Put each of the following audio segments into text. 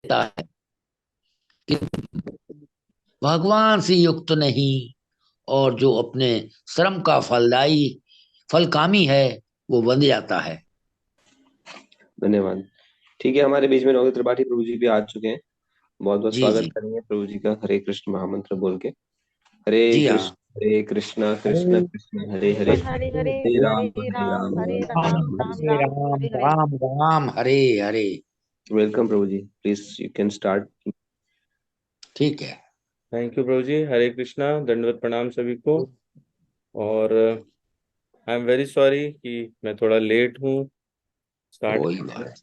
देता है कि भगवान से युक्त नहीं, और जो अपने श्रम का फलदायी फलकामी है वो बन जाता है। धन्यवाद। ठीक है, हमारे बीच में नवनीत त्रिपाठी प्रभु जी भी आ चुके हैं। बहुत बहुत जी स्वागत जी। करेंगे प्रभु जी का हरे कृष्ण महामंत्र बोल के। हरे जी हाँ। Krishna Hare Krishna Krishna Hare Krishna Hare Hare, Hare Hare, Hare Hare Ram, Ram Hare Ram Ram, Ram Hare Ram Hare Ram, Ram Hare Hare. Ram Ram Hare Hare. Hare. Welcome Prabhu ji, please you can start. ठीक है। Thank you Prabhu ji. हरे कृष्णा, दंडवत प्रणाम सभी को। और आई एम वेरी सॉरी कि मैं थोड़ा लेट हूँ स्टार्ट कोई करने में। बात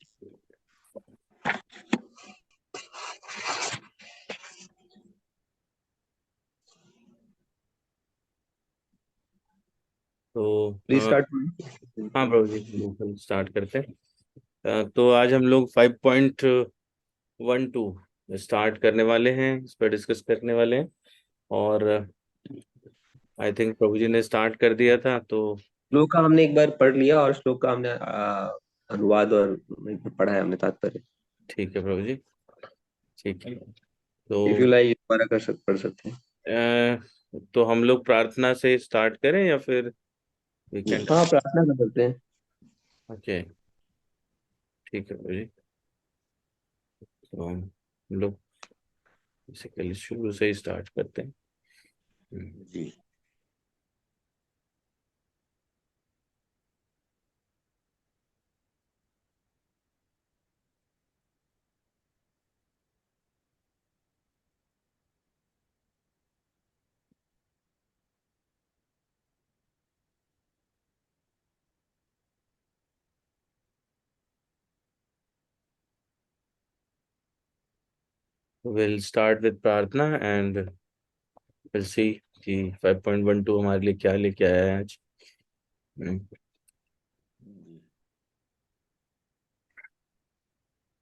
तो प्लीज स्टार्ट। हाँ प्रभु जी, बिल्कुल स्टार्ट करते हैं। तो आज हम लोग 5.12 स्टार्ट करने वाले हैं, इस पर डिस्कस करने वाले हैं। और आई थिंक प्रभु जी ने स्टार्ट कर दिया था, तो श्लोक का हमने एक बार पढ़ लिया, और श्लोक का हमने अनुवाद और पढ़ा है हमने तात्पर्य। ठीक है प्रभु जी। ठीक है। इफ यू तो लाइक दोबारा पढ़ सकते हैं। तो हम लोग प्रार्थना से स्टार्ट करें या फिर वीकेंड? हाँ, प्रार्थना कर सकते हैं। ओके, ठीक है प्रभु जी। तो हम लोग बेसिकली शुरू से ही स्टार्ट करते हैं। जी। विल स्टार्ट विद प्रार्थना एंड विल सी कि 5.12 हमारे लिए क्या लेके आया है आज।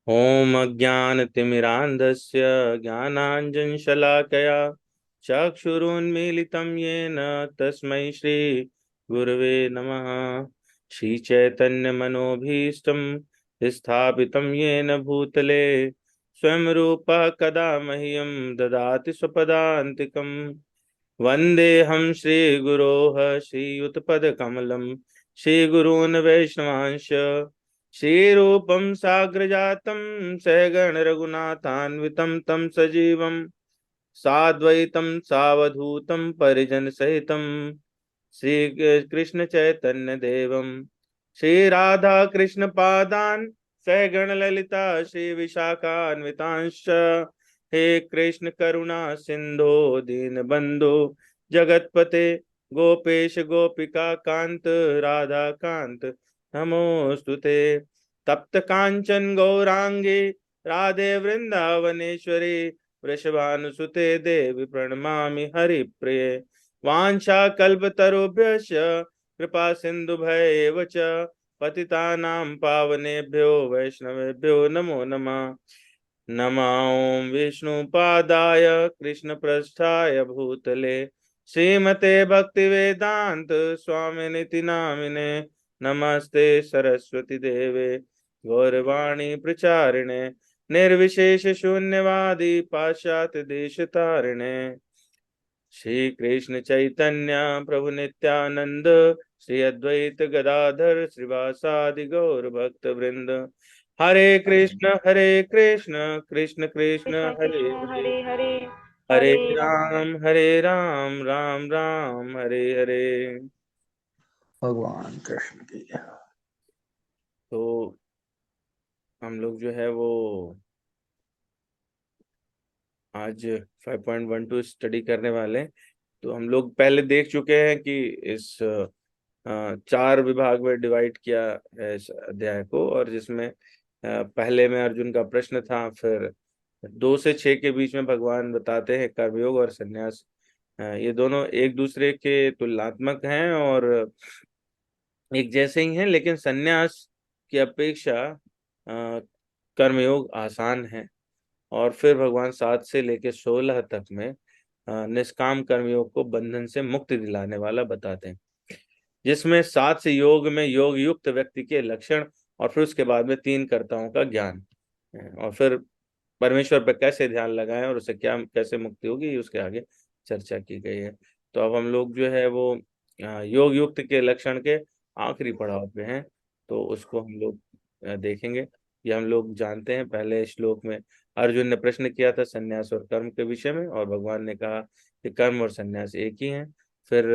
ओम अज्ञानतिमिरान्धस्य ज्ञानाञ्जनशलाकया चक्षुरुन्मीलितं येन तस्मै श्रीगुरवे नमः। श्रीचैतन्यमनोभीष्टं स्थापितं येन भूतले स्वयं रूपः कदा मह्यं ददाति स्वपदान्तिकम्। वन्देऽहं श्रीगुरोः श्रीयुतपदकमलं श्रीगुरून् वैष्णवांश श्रीरूपं साग्रजातं सहगण रघुनाथान्वितं तं सजीवं साद्वैतं सावधूतं परिजनसहितं श्री कृष्ण चैतन्य देवं श्री राधा कृष्ण पादान सहगण ललिता श्री विशाखान्वितांश। हे कृष्ण करुणा सिंधो दीन बंधु जगतपते गोपेश गोपिका कांत राधा कांत नमोस्तुते। तप्त कांचन गौरांगे राधे वृंदावनेश्वरी वृषभानुसुते देवी प्रणमामि हरिप्रिये। वाञ्छाकल्पतरुभ्यश्च कृपा सिन्धुभ्येव च पतितानां पावनेभ्यो वैष्णवेभ्यो नमो नमः। नमो विष्णुपादाय कृष्णपृष्ठाय भूतले श्रीमते भक्तिवेदांत स्वामिनिति नामिने। नमस्ते सरस्वती देवे गौरवाणी प्रचारिणे निर्विशेष शून्यवादी पाश्चात्य देश तारिणे। श्री कृष्ण चैतन्य प्रभु नित्यानंद श्री अद्वैत गदाधर श्रीवासादि गौर भक्त वृंद। हरे कृष्ण कृष्ण कृष्ण कृष्ण हरे कृष्ण, हरे हरे हरे, हरे हरे राम। हरे राम राम राम हरे हरे। भगवान कृष्ण की जय। तो हम लोग जो है वो आज 5.12 स्टडी करने वाले हैं। तो हम लोग पहले देख चुके हैं कि इस 4 विभाग में डिवाइड किया है इस अध्याय को, और जिसमें पहले में अर्जुन का प्रश्न था, फिर 2 से 6 के बीच में भगवान बताते हैं कर्मयोग और संन्यास ये दोनों एक दूसरे के तुलनात्मक हैं और एक जैसे ही हैं, लेकिन संन्यास की अपेक्षा कर्मयोग आसान है। और फिर भगवान 7 से लेकर 16 तक में निष्काम कर्मयोग को बंधन से मुक्ति दिलाने वाला बताते हैं, जिसमें 7 से योग में योग युक्त व्यक्ति के लक्षण और फिर उसके बाद में 3 कर्ताओं का ज्ञान है। और फिर परमेश्वर पर कैसे ध्यान लगाएं और उससे क्या कैसे मुक्ति होगी, उसके आगे चर्चा की गई है। तो अब हम लोग जो है वो योग युक्त के लक्षण के आखिरी पड़ाव पे हैं, तो उसको हम लोग देखेंगे। ये हम लोग जानते हैं, पहले श्लोक में अर्जुन ने प्रश्न किया था संन्यास और कर्म के विषय में, और भगवान ने कहा कि कर्म और संन्यास एक ही हैं। फिर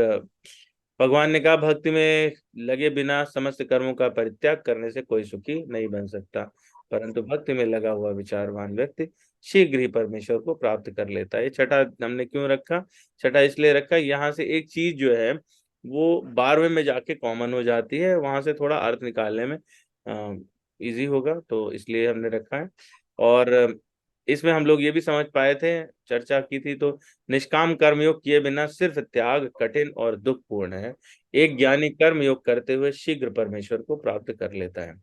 भगवान ने कहा भक्ति में लगे बिना समस्त कर्मों का परित्याग करने से कोई सुखी नहीं बन सकता, परंतु भक्ति में लगा हुआ विचारवान व्यक्ति शीघ्र ही परमेश्वर को प्राप्त कर लेता है। ये छठा हमने क्यों रखा? छठा इसलिए रखा, यहाँ से एक चीज जो है वो 12वें में जाके कॉमन हो जाती है, वहां से थोड़ा अर्थ निकालने में इजी होगा, तो इसलिए हमने रखा है। और इसमें हम लोग ये भी समझ पाए थे, चर्चा की थी, तो निष्काम कर्मयोग किए बिना सिर्फ त्याग कठिन और दुखपूर्ण है। एक ज्ञानी कर्म योग करते हुए शीघ्र परमेश्वर को प्राप्त कर लेता है।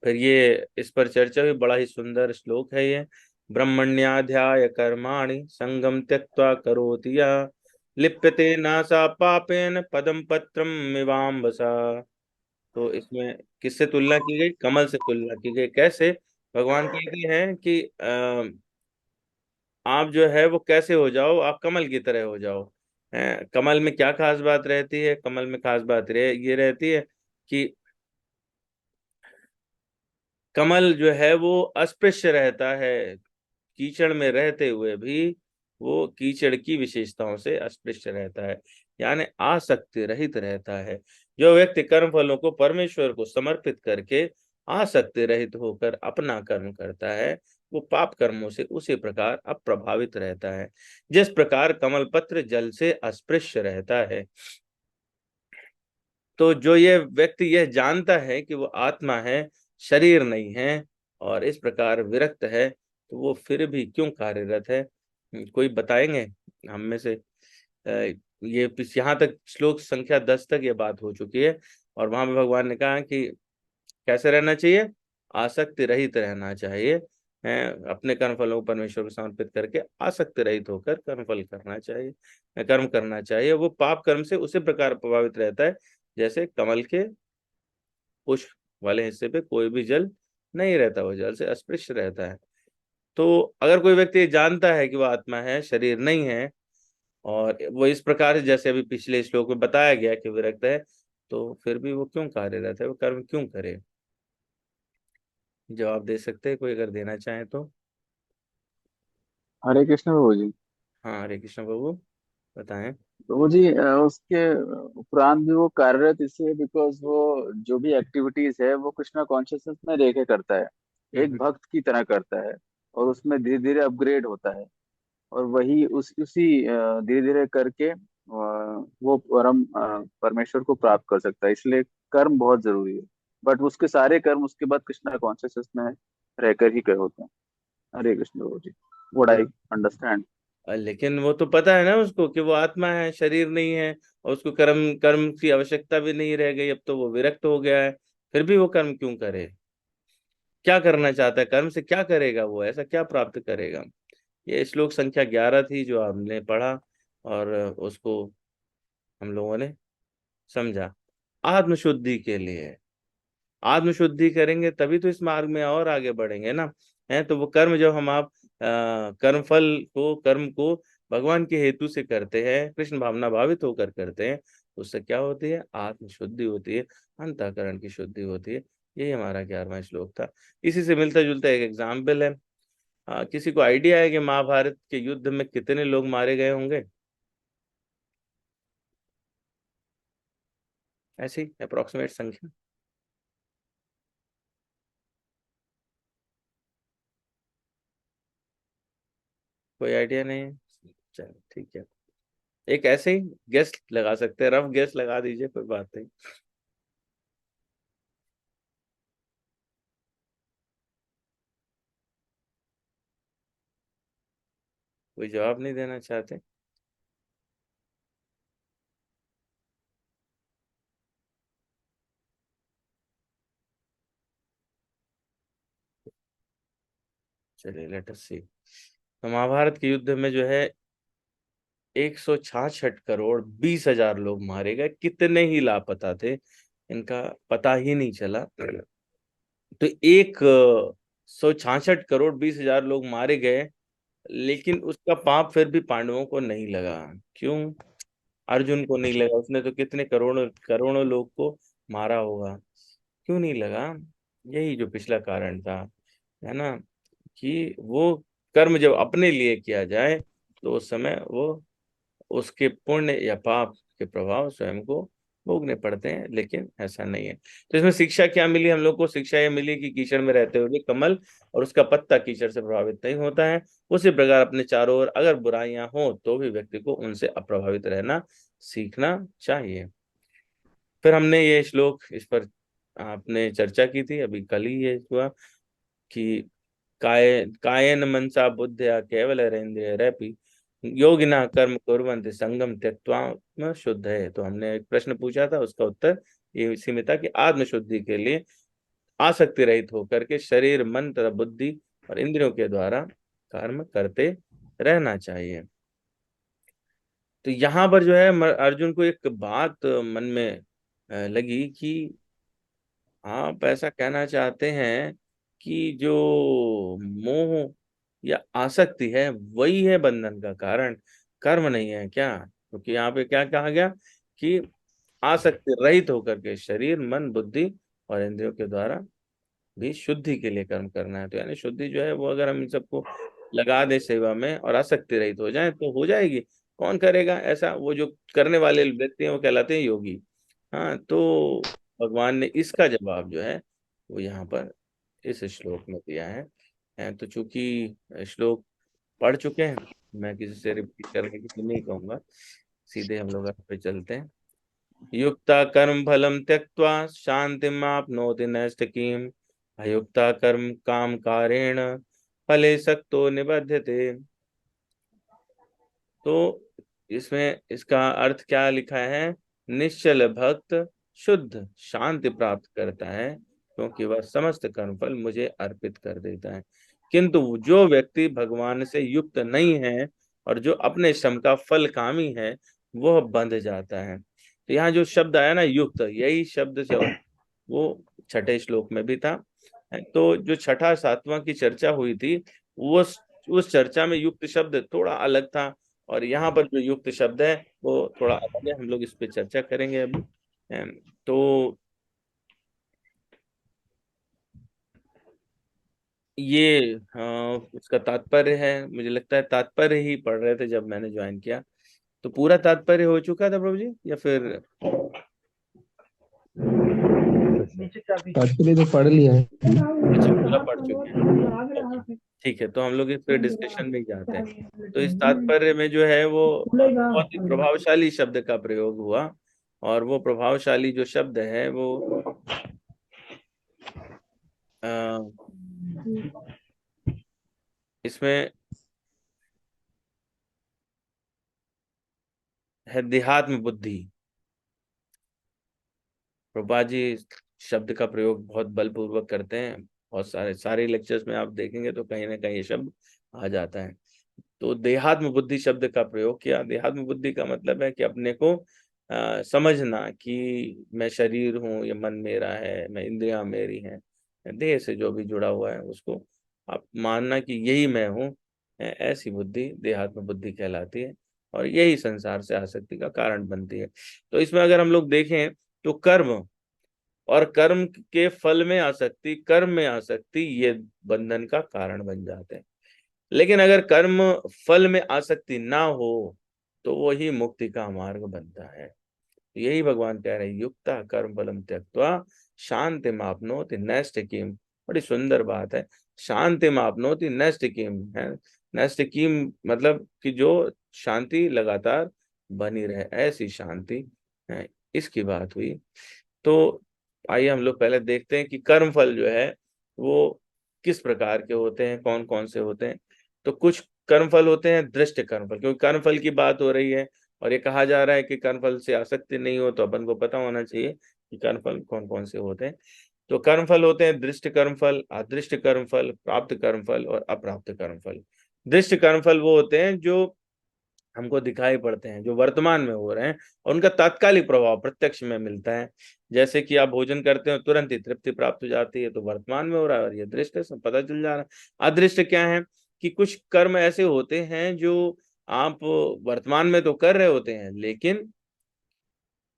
फिर ये इस पर चर्चा हुई, बड़ा ही सुंदर श्लोक है ये। ब्रह्मण्याध्याय कर्माणि संगम त्यक्त्वा करोति यः लिप्यते नासा पापेन पदम पत्रम मिवाम्बसा। तो इसमें किससे तुलना की गई? कमल से तुलना की गई। कैसे? भगवान कहते हैं कि आप जो है वो कैसे हो जाओ, आप कमल की तरह हो जाओ। कमल में क्या खास बात रहती है? कमल में खास बात ये रहती है कि कमल जो है वो अस्पृश्य रहता है, कीचड़ में रहते हुए भी वो कीचड़ की विशेषताओं से अस्पृश्य रहता है, यानी आसक्ति रहित रहता है। जो व्यक्ति कर्म फलों को परमेश्वर को समर्पित करके आसक्ति रहित होकर अपना कर्म करता है, वो पाप कर्मों से उसी प्रकार अप्रभावित रहता है, जिस प्रकार कमल पत्र जल से अस्पृश्य रहता है। तो जो ये व्यक्ति यह जानता है कि वो आत्मा है, शरीर नहीं है, और इस प्रकार विरक्त है, तो वो फिर भी क्यों कार्यरत है? कोई बताएंगे हम में से? ये यहाँ तक श्लोक संख्या 10 तक ये बात हो चुकी है, और वहां पे भगवान ने कहा कि कैसे रहना चाहिए? आसक्ति रहित रहना चाहिए। अपने कर्म फलों को परमेश्वर को समर्पित करके आसक्ति रहित होकर कर्मफल करना चाहिए, कर्म करना चाहिए। वो पाप कर्म से उसी प्रकार प्रभावित रहता है जैसे कमल के पुष्प वाले हिस्से पे कोई भी जल नहीं रहता, वो जल से अस्पृश्य रहता है। तो अगर कोई व्यक्ति जानता है कि वो आत्मा है, शरीर नहीं है, और वो इस प्रकार से जैसे अभी पिछले श्लोक में बताया गया कि विरक्त है, तो फिर भी वो क्यों कार्यरत है, वो कर्म क्यों करे? जवाब दे सकते हैं कोई, अगर देना चाहे तो? हरे कृष्ण प्रभु जी। हाँ, हरे कृष्ण प्रभु, बताएं। प्रभु जी उसके उपरांत भी वो कार्यरत इसलिए बिकॉज वो जो भी एक्टिविटीज है वो कृष्णा कॉन्शियसनेस में रह के करता है, एक हम्म। भक्त की तरह करता है, और उसमें धीरे धीरे अपग्रेड होता है। और वही उसी धीरे धीरे करके वो परमेश्वर को प्राप्त कर सकता है। इसलिए कर्म बहुत जरूरी है, बट उसके सारे कर्म उसके बाद कृष्णा कॉन्शियसनेस में रहकर ही कर होते हैं। हरे कृष्ण प्रभु जी, व्हाट आई अंडरस्टैंड। लेकिन वो तो पता है ना उसको कि वो आत्मा है, शरीर नहीं है, और उसको कर्म कर्म की आवश्यकता भी नहीं रह गई, अब तो वो विरक्त हो गया है, फिर भी वो कर्म क्यों करे? क्या करना चाहता है? कर्म से क्या करेगा वो? ऐसा क्या प्राप्त करेगा? ये श्लोक संख्या 11 थी जो हमने पढ़ा, और उसको हम लोगों ने समझा। आत्मशुद्धि के लिए, आत्मशुद्धि करेंगे तभी तो इस मार्ग में और आगे बढ़ेंगे ना। है तो वो कर्म जब हम आप कर्म फल को, कर्म को भगवान के हेतु से करते हैं, कृष्ण भावना भावित होकर करते हैं, तो उससे क्या होती है? आत्मशुद्धि होती है, अंतःकरण की शुद्धि होती है। यही हमारा 11वां श्लोक था। इसी से मिलता जुलता एक एग्जाम्पल है। किसी को आइडिया है कि महाभारत के युद्ध में कितने लोग मारे गए होंगे? ऐसी अप्रोक्सीमेट संख्या? कोई आइडिया नहीं है? चलो ठीक है, एक ऐसे ही गेस लगा सकते हैं, रफ गेस लगा दीजिए, कोई बात नहीं। कोई जवाब नहीं देना चाहते? चलिए लेट अस सी। तो महाभारत के युद्ध में जो है 166 करोड़ 20 हजार लोग मारे गए। कितने ही लापता थे, इनका पता ही नहीं चला। तो एक 166 करोड़ 20,000 लोग मारे गए, लेकिन उसका पाप फिर भी पांडवों को नहीं लगा। क्यों? अर्जुन को नहीं लगा, उसने तो कितने करोड़ों करोड़ों लोग को मारा होगा, क्यों नहीं लगा? यही जो पिछला कारण था, है ना, कि वो कर्म जब अपने लिए किया जाए तो उस समय वो उसके पुण्य या पाप के प्रभाव स्वयं को भोगने पड़ते हैं, लेकिन ऐसा नहीं है। तो इसमें शिक्षा क्या मिली हम लोग को? शिक्षा ये मिली कि कीचड़ में रहते हुए भी कमल और उसका पत्ता कीचड़ से प्रभावित नहीं होता है। उसी प्रकार अपने चारों ओर अगर बुराइयां हो तो भी व्यक्ति को उनसे अप्रभावित रहना सीखना चाहिए। फिर हमने ये श्लोक इस पर आपने चर्चा की थी, अभी कल ही ये हुआ कि कायेन मनसा बुद्धिया केवलरेन्द्रिय रैपि योगिना कर्म कुर्वन्ति संगम त्यक्त्वा शुद्ध है। तो हमने एक प्रश्न पूछा था, उसका उत्तर ये इसी में था कि आत्म शुद्धि के लिए आसक्ति रहित होकर के शरीर मन तथा बुद्धि और इंद्रियों के द्वारा कर्म करते रहना चाहिए। तो यहाँ पर जो है अर्जुन को एक बात मन में लगी कि आप ऐसा कहना चाहते हैं कि जो मोह या आसक्ति है वही है बंधन का कारण, कर्म नहीं है क्या? क्योंकि यहाँ पे क्या कहा गया कि आसक्ति रहित होकर के शरीर मन बुद्धि और इंद्रियों के द्वारा भी शुद्धि के लिए कर्म करना है। तो यानी शुद्धि जो है वो अगर हम इन सबको लगा दे सेवा में और आसक्ति रहित हो जाए तो हो जाएगी। कौन करेगा ऐसा? वो जो करने वाले व्यक्ति हैं वो कहलाते हैं योगी। हाँ, तो भगवान ने इसका जवाब जो है वो यहाँ पर इस श्लोक में दिया है। तो चूंकि श्लोक पढ़ चुके हैं, मैं किसी से रिपीट करने की तो नहीं कहूंगा, सीधे हम लोग पे चलते हैं। युक्ता कर्म फलम त्यक्त्वा शांतिमाप्नोति नैष्ठिकीम् अयुक्ता कर्म काम कारेण फले सक्तो निबध्यते। तो इसमें इसका अर्थ क्या लिखा है? निश्चल भक्त शुद्ध शांति प्राप्त करता है क्योंकि वह समस्त कर्मफल मुझे अर्पित कर देता है, किंतु जो व्यक्ति भगवान से युक्त नहीं है और जो अपने श्रम का फल कामी है वह बंध जाता है। तो यहाँ जो शब्द आया ना युक्त, यही शब्द से वो छठे श्लोक में भी था। तो जो छठा सातवां की चर्चा हुई थी वो उस चर्चा में युक्त शब्द थोड़ा अलग था, और यहाँ पर जो युक्त शब्द है वो थोड़ा अलग है। हम लोग इस पे चर्चा करेंगे अभी। तो ये उसका तात्पर्य है, मुझे लगता है तात्पर्य ही पढ़ रहे थे जब मैंने ज्वाइन किया। तो पूरा तात्पर्य हो चुका था प्रभु जी, या फिर तात्पर्य तो पढ़ लिया है। अच्छा पूरा पढ़ चुके हैं? ठीक है, तो हम लोग इस पे डिस्कशन में ही जाते हैं। तो इस तात्पर्य में जो है वो बहुत ही प्रभावशाली शब्द का प्रयोग हुआ, और वो प्रभावशाली जो शब्द है वो इसमें है देहात्म बुद्धि। प्रभा जी शब्द का प्रयोग बहुत बलपूर्वक करते हैं, बहुत सारे लेक्चर्स में आप देखेंगे तो कहीं ना कहीं ये शब्द आ जाता है। तो देहात्म बुद्धि शब्द का प्रयोग किया। देहात्म बुद्धि का मतलब है कि अपने को समझना कि मैं शरीर हूँ, ये मन मेरा है, मैं इंद्रियां मेरी हैं, देह से जो भी जुड़ा हुआ है उसको आप मानना कि यही मैं हूँ। ऐसी बुद्धि देहात्म बुद्धि कहलाती है, और यही संसार से आसक्ति का कारण बनती है। तो इसमें अगर हम लोग देखें तो कर्म और कर्म के फल में आसक्ति, कर्म में आसक्ति, ये बंधन का कारण बन जाते हैं। लेकिन अगर कर्म फल में आसक्ति ना हो तो वही मुक्ति का मार्ग बनता है। यही भगवान कह रहे हैं, युक्ता कर्म फलम त्यक्त्वा शांति मापनोति नैष्ठिकीम्। बड़ी सुंदर बात है, शांति मापनोति नैष्ठिकीम् है। नैष्ठिकीम् मतलब कि जो शांति लगातार बनी रहे, ऐसी शांति है, इसकी बात हुई। तो आइए हम लोग पहले देखते हैं कि कर्म फल जो है वो किस प्रकार के होते हैं, कौन कौन से होते हैं। तो कुछ कर्मफल होते हैं दृष्ट कर्मफल, क्योंकि कर्मफल की बात हो रही है और ये कहा जा रहा है कि कर्मफल से आसक्ति नहीं हो, तो अपन को पता होना चाहिए कि कर्मफल कौन कौन से होते हैं। तो कर्मफल होते हैं दृष्ट कर्मफल, अदृष्ट कर्मफल, प्राप्त कर्मफल और अप्राप्त कर्मफल। दृष्ट कर्मफल वो होते हैं जो हमको दिखाई पड़ते हैं, जो वर्तमान में हो रहे हैं, और उनका तात्कालिक प्रभाव प्रत्यक्ष में मिलता है। जैसे कि आप भोजन करते हो, तुरंत ही तृप्ति प्राप्त हो जाती है, तो वर्तमान में हो रहा है, और ये दृष्ट है, सब पता चल जा रहा है। अदृष्ट क्या है कि कुछ कर्म ऐसे होते हैं जो आप वर्तमान में तो कर रहे होते हैं, लेकिन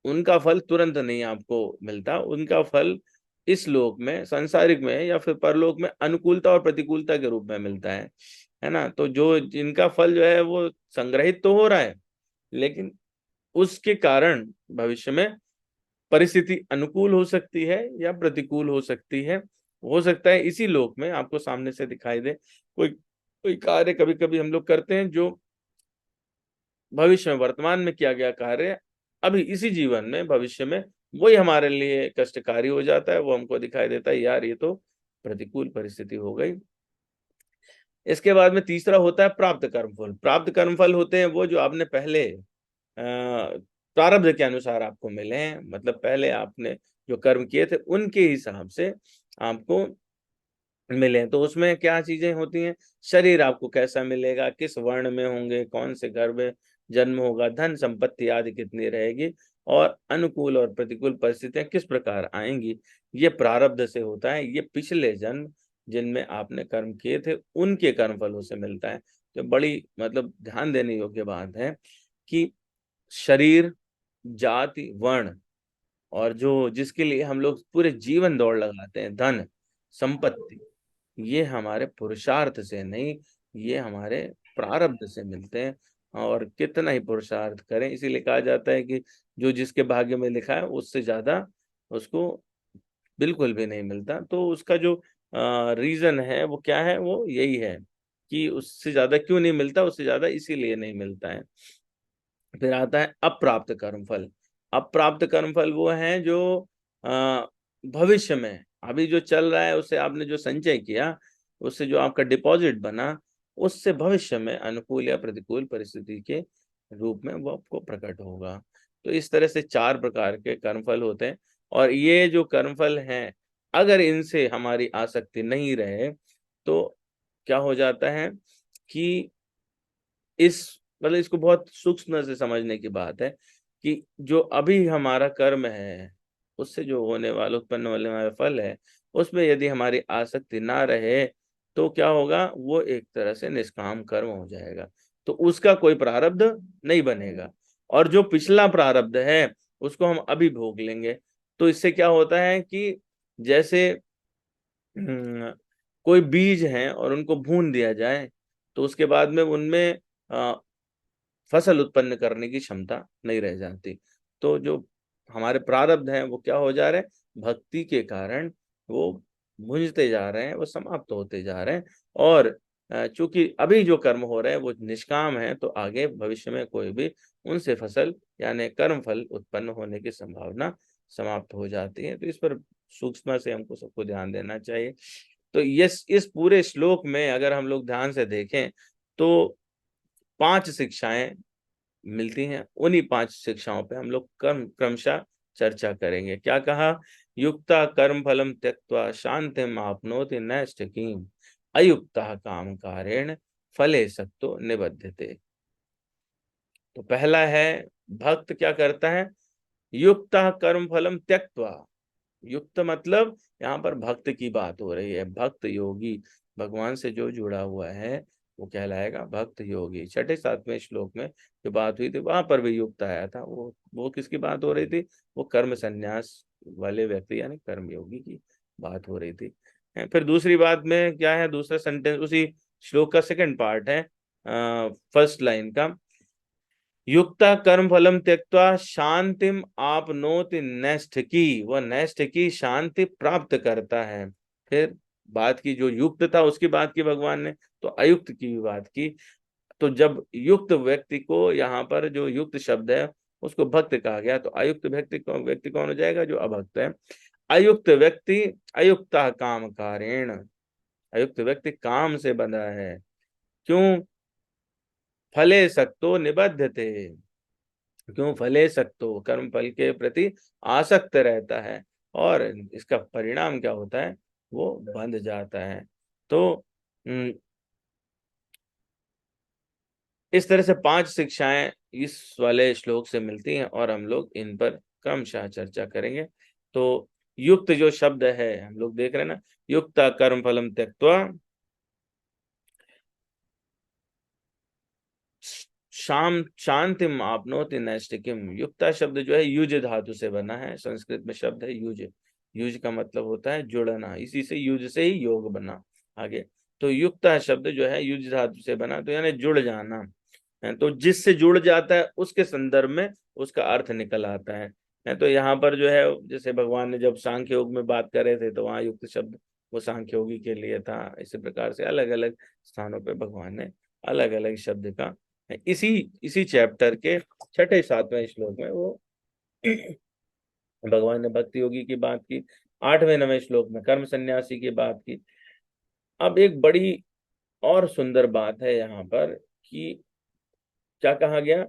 उनका फल तुरंत नहीं आपको मिलता। उनका फल इस लोक में, सांसारिक में या फिर परलोक में अनुकूलता और प्रतिकूलता के रूप में मिलता है ना। तो जो जिनका फल जो है वो संग्रहित तो हो रहा है, लेकिन उसके कारण भविष्य में परिस्थिति अनुकूल हो सकती है या प्रतिकूल हो सकती है। हो सकता है इसी लोक में आपको सामने से दिखाई दे कोई कोई कार्य कभी कभी हम लोग करते हैं जो भविष्य में वर्तमान में किया गया कार्य अभी इसी जीवन में भविष्य में वही हमारे लिए कष्टकारी हो जाता है। वो हमको दिखाई देता है यार ये तो प्रतिकूल परिस्थिति हो गई। इसके बाद में तीसरा होता है प्राप्त कर्मफल। प्राप्त कर्मफल होते हैं वो जो आपने पहले प्रारब्ध के अनुसार आपको मिले हैं, मतलब पहले आपने जो कर्म किए थे उनके हिसाब से आपको मिले। तो उसमें क्या चीजें होती हैं, शरीर आपको कैसा मिलेगा, किस वर्ण में होंगे, कौन से घर में जन्म होगा, धन संपत्ति आदि कितनी रहेगी, और अनुकूल और प्रतिकूल परिस्थितियां किस प्रकार आएंगी, ये प्रारब्ध से होता है। ये पिछले जन्म जिनमें आपने कर्म किए थे उनके कर्म फलों से मिलता है। तो बड़ी मतलब ध्यान देने योग्य बात है कि शरीर, जाति, वर्ण, और जो जिसके लिए हम लोग पूरे जीवन दौड़ लगाते हैं, धन संपत्ति, ये हमारे पुरुषार्थ से नहीं, ये हमारे प्रारब्ध से मिलते हैं। और कितना ही पुरुषार्थ करें, इसीलिए कहा जाता है कि जो जिसके भाग्य में लिखा है उससे ज्यादा उसको बिल्कुल भी नहीं मिलता। तो उसका जो रीजन है वो क्या है, वो यही है कि उससे ज्यादा क्यों नहीं मिलता, उससे ज्यादा इसीलिए नहीं मिलता है। फिर आता है अप्राप्त कर्मफल। अप्राप्त कर्मफल वो है जो भविष्य में अभी जो चल रहा है, उससे आपने जो संचय किया, उससे जो आपका डिपॉजिट बना, उससे भविष्य में अनुकूल या प्रतिकूल परिस्थिति के रूप में वो आपको प्रकट होगा। तो इस तरह से 4 प्रकार के कर्मफल होते हैं। और ये जो कर्मफल हैं, अगर इनसे हमारी आसक्ति नहीं रहे तो क्या हो जाता है कि इस मतलब इसको बहुत सूक्ष्म से समझने की बात है कि जो अभी हमारा कर्म है, उससे जो होने वाला उत्पन्न होने वाला फल है, उसमें यदि हमारी आसक्ति ना रहे तो क्या होगा, वो एक तरह से निष्काम कर्म हो जाएगा, तो उसका कोई प्रारब्ध नहीं बनेगा। और जो पिछला प्रारब्ध है उसको हम अभी भोग लेंगे। तो इससे क्या होता है कि जैसे कोई बीज हैं और उनको भून दिया जाए तो उसके बाद में उनमें फसल उत्पन्न करने की क्षमता नहीं रह जाती। तो जो हमारे प्रारब्ध हैं वो क्या हो जा रहे हैं, भक्ति के कारण वो भुंजते जा रहे हैं, वो समाप्त होते जा रहे हैं। और चूंकि अभी जो कर्म हो रहे हैं वो निष्काम है, तो आगे भविष्य में कोई भी उनसे फसल यानी कर्म फल उत्पन्न होने की संभावना समाप्त हो जाती है। तो इस पर सूक्ष्म से हमको सबको ध्यान देना चाहिए। तो इस पूरे श्लोक में अगर हम लोग ध्यान से देखें तो 5 शिक्षाएं मिलती हैं। उन्हीं 5 शिक्षाओं पे हम लोग क्रमशः चर्चा करेंगे। क्या कहा, युक्ता कर्म फलम त्यक्त्वा शांतिम आपनोति नैष्ठिकीम अयुक्ता काम कारेण फले सक्तो निबध्यते। तो पहला है, भक्त क्या करता है, युक्ता कर्म फलम त्यक्त्वा। युक्त मतलब यहाँ पर भक्त की बात हो रही है। भक्त योगी, भगवान से जो जुड़ा हुआ है वो कहलाएगा भक्त योगी। 6-7वें श्लोक में जो बात हुई थी वहां पर भी युक्त आया था। वो किसकी बात हो रही थी, वो कर्म संन्यास वाले व्यक्ति यानी कर्म योगी की बात हो रही थी। फिर दूसरी बात में क्या है, दूसरा सेंटेंस उसी श्लोक का सेकंड पार्ट है, फर्स्ट लाइन का, युक्ता कर्म फलम त्यक्त्वा शांतिम आपनोति नैष्ठिकी। वह नैष्ठिकी शांति प्राप्त करता है। फिर बात की जो युक्त था उसकी बात की भगवान ने, तो अयुक्त की भी बात की। तो जब युक्त व्यक्ति को, यहाँ पर जो युक्त शब्द है उसको भक्त कहा गया, तो अयुक्त व्यक्ति कौन हो जाएगा, जो अभक्त है। अयुक्त व्यक्ति अयुक्ता काम कारेण, अयुक्त व्यक्ति काम से बंधा है। क्यों, फले सक्तो निबध्यते, क्यों, फले सक्तो कर्म फल के प्रति आसक्त रहता है, और इसका परिणाम क्या होता है, वो बंध जाता है। तो इस तरह से 5 शिक्षाएं इस वाले श्लोक से मिलती हैं और हम लोग इन पर क्रमशः चर्चा करेंगे। तो युक्त जो शब्द है हम लोग देख रहे हैं ना, युक्त कर्म फलम त्यक्त्वा शाम शांतिम आपनोति नैष्ठिकीम। युक्ता शब्द जो है युज धातु से बना है, संस्कृत में शब्द है युज। युज का मतलब होता है जुड़ना, इसी से युज से ही योग बना आगे। तो युक्ता शब्द जो है युज धातु से बना, तो यानी जुड़ जाना है। तो जिससे जुड़ जाता है उसके संदर्भ में उसका अर्थ निकल आता है। तो यहाँ पर जो है जैसे भगवान ने जब सांख्य योग में बात कर रहे थे तो वहां युक्त शब्द वो सांख्य योगी के लिए था। इसी प्रकार से अलग अलग स्थानों पे भगवान ने अलग अलग शब्द का इसी इसी चैप्टर के 6-7वें श्लोक में वो भगवान ने भक्ति योगी की बात की, 8वें 9वें श्लोक में कर्म सन्यासी की बात की। अब एक बड़ी और सुंदर बात है यहाँ पर कि क्या कहा गया,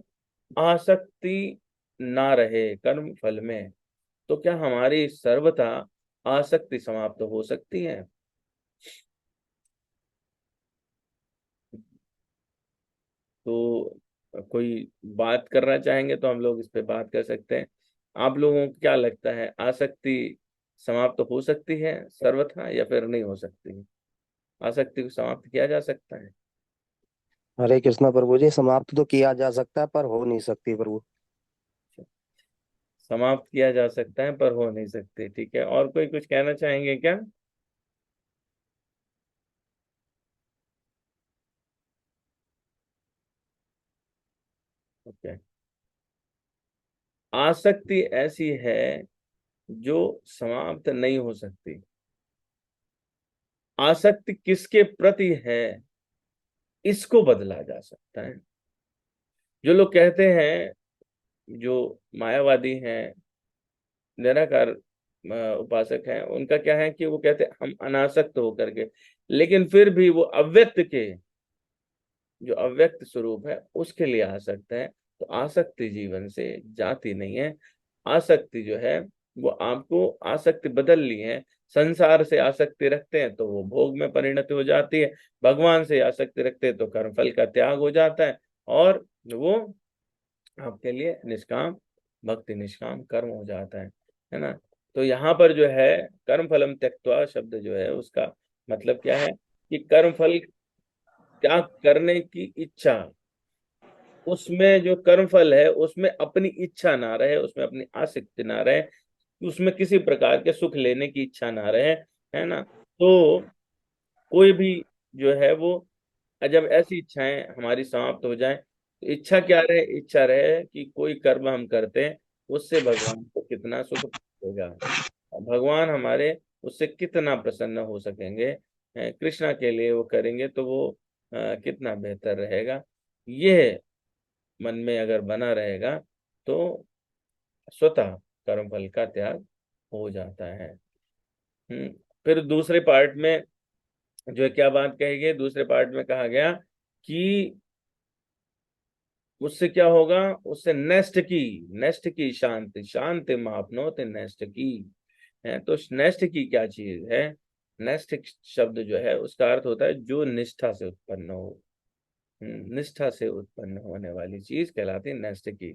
आसक्ति ना रहे कर्म फल में। तो क्या हमारी सर्वथा आसक्ति समाप्त हो सकती है? तो कोई बात करना चाहेंगे तो हम लोग इस पे बात कर सकते हैं। आप लोगों को क्या लगता है, आसक्ति समाप्त हो सकती है सर्वथा या फिर नहीं हो सकती है? आसक्ति को समाप्त किया जा सकता है? हरे कृष्णा प्रभु जी, समाप्त तो किया जा सकता है पर हो नहीं सकती प्रभु। समाप्त किया जा सकता है पर हो नहीं सकती, ठीक है। और कोई कुछ कहना चाहेंगे क्या? ओके। आसक्ति ऐसी है जो समाप्त नहीं हो सकती। आसक्ति किसके प्रति है इसको बदला जा सकता है। जो लोग कहते हैं, जो मायावादी हैं, निराकार उपासक हैं, उनका क्या है कि वो कहते हैं हम अनासक्त होकर के, लेकिन फिर भी वो अव्यक्त के जो अव्यक्त स्वरूप है उसके लिए आसक्त है। तो आसक्ति जीवन से जाती नहीं है। आसक्ति जो है वो आपको आसक्ति बदल ली है। संसार से आसक्ति रखते हैं तो वो भोग में परिणत हो जाती है, भगवान से आसक्ति रखते हैं तो कर्मफल का त्याग हो जाता है और वो आपके लिए निष्काम भक्ति निष्काम कर्म हो जाता है ना। तो यहाँ पर जो है कर्म फलम त्यक्त्वा शब्द जो है उसका मतलब क्या है कि कर्म फल त्याग करने की इच्छा, उसमें जो कर्म फल है उसमें अपनी इच्छा ना रहे, उसमें अपनी आसक्ति ना रहे, उसमें किसी प्रकार के सुख लेने की इच्छा ना रहे, है ना। तो कोई भी जो है वो जब ऐसी इच्छाएं हमारी समाप्त हो जाएं तो इच्छा क्या रहे, इच्छा रहे कि कोई कर्म हम करते हैं उससे भगवान को कितना सुख होगा, भगवान हमारे उससे कितना प्रसन्न हो सकेंगे, कृष्णा के लिए वो करेंगे तो वो कितना बेहतर रहेगा। ये मन में अगर बना रहेगा तो स्वतः कर्मफल का त्याग हो जाता है। फिर दूसरे पार्ट में जो है क्या बात कही गई, दूसरे पार्ट में कहा गया कि उससे क्या होगा, उससे नेस्ट की शांति, शांति मापनोति नेस्ट की है। तो नेस्ट की क्या चीज है, नेस्ट शब्द जो है उसका अर्थ होता है जो निष्ठा से उत्पन्न हो। निष्ठा से उत्पन्न होने वाली चीज कहलाती है नेस्ट की।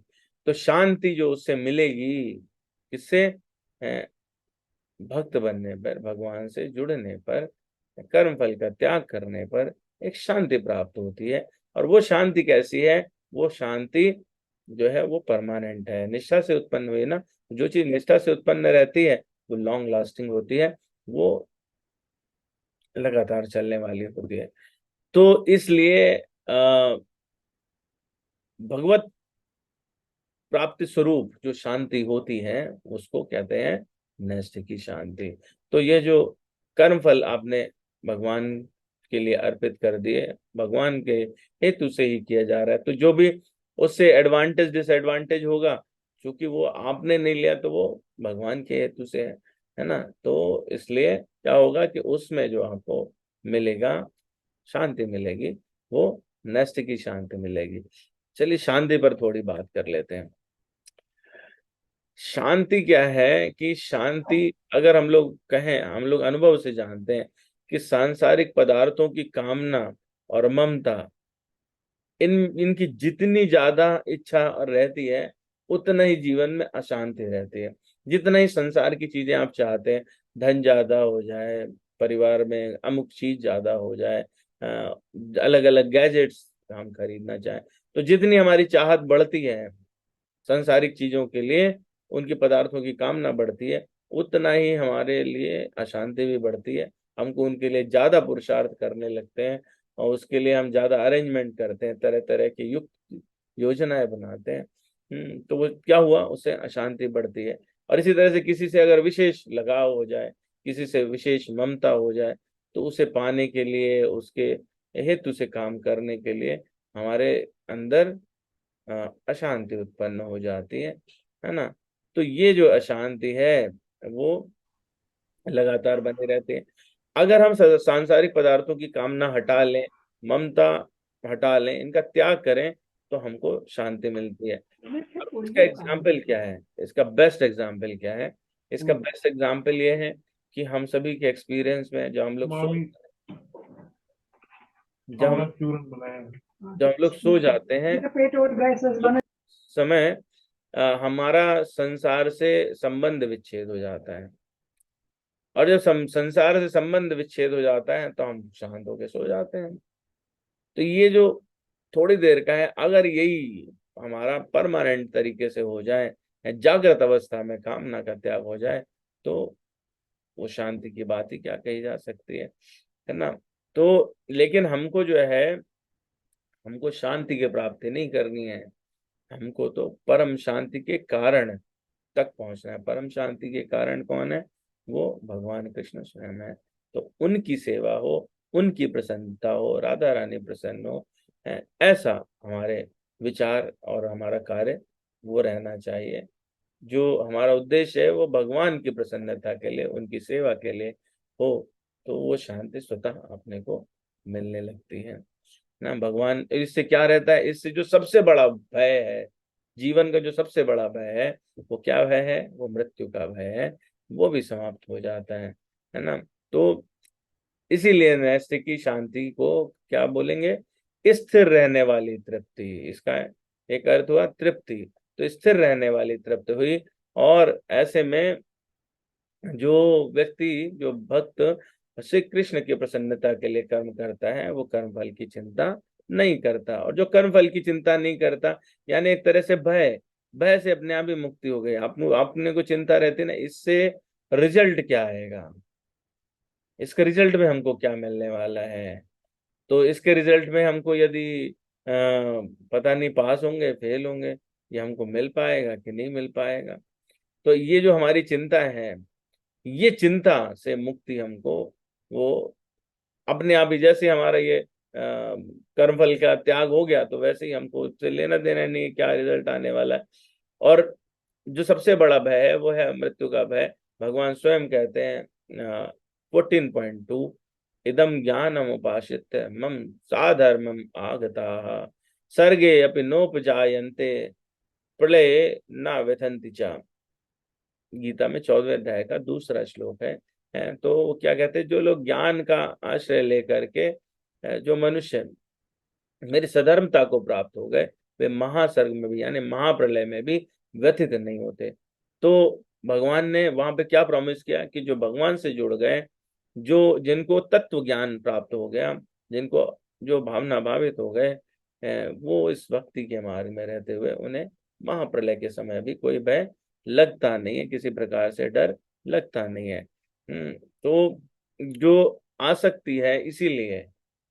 तो शांति जो उससे मिलेगी, किससे, भक्त बनने पर, भगवान से जुड़ने पर, कर्म फल का त्याग करने पर एक शांति प्राप्त होती है। और वो शांति कैसी है, वो शांति जो है वो परमानेंट है, निष्ठा से उत्पन्न हुई ना। जो चीज निष्ठा से उत्पन्न रहती है वो लॉन्ग लास्टिंग होती है, वो लगातार चलने वाली होती है। तो इसलिए भगवत प्राप्ति स्वरूप जो शांति होती है उसको कहते हैं नैष्ठ की शांति। तो ये जो कर्म फल आपने भगवान के लिए अर्पित कर दिए, भगवान के हेतु से ही किया जा रहा है, तो जो भी उससे एडवांटेज डिसएडवांटेज होगा, क्योंकि वो आपने नहीं लिया तो वो भगवान के हेतु से है ना। तो इसलिए क्या होगा कि उसमें जो आपको मिलेगा, शांति मिलेगी, वो नष्ट की शांति मिलेगी। चलिए शांति पर थोड़ी बात कर लेते हैं। शांति क्या है कि शांति अगर हम लोग कहें, हम लोग अनुभव से जानते हैं कि सांसारिक पदार्थों की कामना और ममता इनकी जितनी ज्यादा इच्छा और रहती है, उतना ही जीवन में अशांति रहती है। जितना ही संसार की चीजें आप चाहते हैं, धन ज्यादा हो जाए, परिवार में अमुक चीज ज्यादा हो जाए, अलग अलग गैजेट्स हम खरीदना चाहें, तो जितनी हमारी चाहत बढ़ती है संसारिक चीजों के लिए, उनकी पदार्थों की कामना बढ़ती है, उतना ही हमारे लिए अशांति भी बढ़ती है। हमको उनके लिए ज्यादा पुरुषार्थ करने लगते हैं और उसके लिए हम ज्यादा अरेंजमेंट करते हैं, तरह तरह की युक्त योजनाएं बनाते हैं। तो वो क्या हुआ, उससे अशांति बढ़ती है। और इसी तरह से किसी से अगर विशेष लगाव हो जाए, किसी से विशेष ममता हो जाए, तो उसे पाने के लिए, उसके हेतु से काम करने के लिए हमारे अंदर अशांति उत्पन्न हो जाती है ना। तो ये जो अशांति है वो लगातार बनी रहती है। अगर हम सांसारिक पदार्थों की कामना हटा लें, ममता हटा लें, इनका त्याग करें, तो हमको शांति मिलती है। अब इसका एग्जाम्पल क्या है, इसका बेस्ट एग्जाम्पल क्या है? इसका बेस्ट एग्जाम्पल ये है कि हम सभी के एक्सपीरियंस में जब हम जब हम लोग सो जाते हैं समय हमारा संसार से संबंध विच्छेद हो जाता है। और जब संसार से संबंध विच्छेद हो जाता है तो हम शांत होकर सो जाते हैं। तो ये जो थोड़ी देर का है, अगर यही हमारा परमानेंट तरीके से हो जाए, जागृत अवस्था में कामना का त्याग हो जाए, तो वो शांति की बात ही क्या कही जा सकती है ना। तो लेकिन हमको जो है, हमको शांति की प्राप्ति नहीं करनी है, हमको तो परम शांति के कारण तक पहुंचना है। परम शांति के कारण कौन है? वो भगवान कृष्ण स्वयं है। तो उनकी सेवा हो, उनकी प्रसन्नता हो, राधा रानी प्रसन्न हो, ऐसा हमारे विचार और हमारा कार्य वो रहना चाहिए। जो हमारा उद्देश्य है वो भगवान की प्रसन्नता के लिए, उनकी सेवा के लिए हो, तो वो शांति स्वतः अपने को मिलने लगती है ना। भगवान, इससे क्या रहता है? इससे जो सबसे बड़ा भय है, जीवन का जो सबसे बड़ा भय है, वो क्या भय है? वो मृत्यु का भय है, वो भी समाप्त हो जाता है ना। तो इसीलिए नैष्ठिकी शांति को क्या बोलेंगे? स्थिर रहने वाली तृप्ति। इसका एक अर्थ हुआ तृप्ति, तो स्थिर रहने वाली तृप्ति हुई। और ऐसे में जो व्यक्ति, जो भक्त श्री कृष्ण की प्रसन्नता के लिए कर्म करता है, वो कर्म फल की चिंता नहीं करता। और जो कर्म फल की चिंता नहीं करता, यानी एक तरह से भय भय से अपने आप ही मुक्ति हो गई। अपने को चिंता रहती ना, इससे रिजल्ट क्या आएगा, इसके रिजल्ट में हमको क्या मिलने वाला है। तो इसके रिजल्ट में हमको यदि पता नहीं पास होंगे फेल होंगे, ये हमको मिल पाएगा कि नहीं मिल पाएगा। तो ये जो हमारी चिंता है, ये चिंता से मुक्ति हमको वो अपने आप ही, जैसे हमारा ये कर्मफल का त्याग हो गया, तो वैसे ही हमको उससे लेना देना नहीं है क्या रिजल्ट आने वाला है। और जो सबसे बड़ा भय है वो है मृत्यु का भय। भगवान स्वयं कहते हैं 14.2, इदम ज्ञानम उपाश्रित्य मम साधर्मम आगता सर्गे अपि नोपजायन्ते प्रलये न व्यथन्ति च। गीता में 14वें अध्याय का दूसरा श्लोक है। तो वो क्या कहते हैं? जो लोग ज्ञान का आश्रय लेकर के जो मनुष्य मेरी सधर्मता को प्राप्त हो गए, वे महासर्ग में भी, यानी महाप्रलय में भी व्यथित नहीं होते। तो भगवान ने वहां पे क्या प्रॉमिस किया कि जो भगवान से जुड़ गए, जो जिनको तत्व ज्ञान प्राप्त हो गया, जिनको जो भावना भावित हो गए, वो इस भक्ति के मार्ग में रहते हुए उन्हें महाप्रलय के समय भी कोई भय लगता नहीं है, किसी प्रकार से डर लगता नहीं है। तो जो आसक्ति है, इसीलिए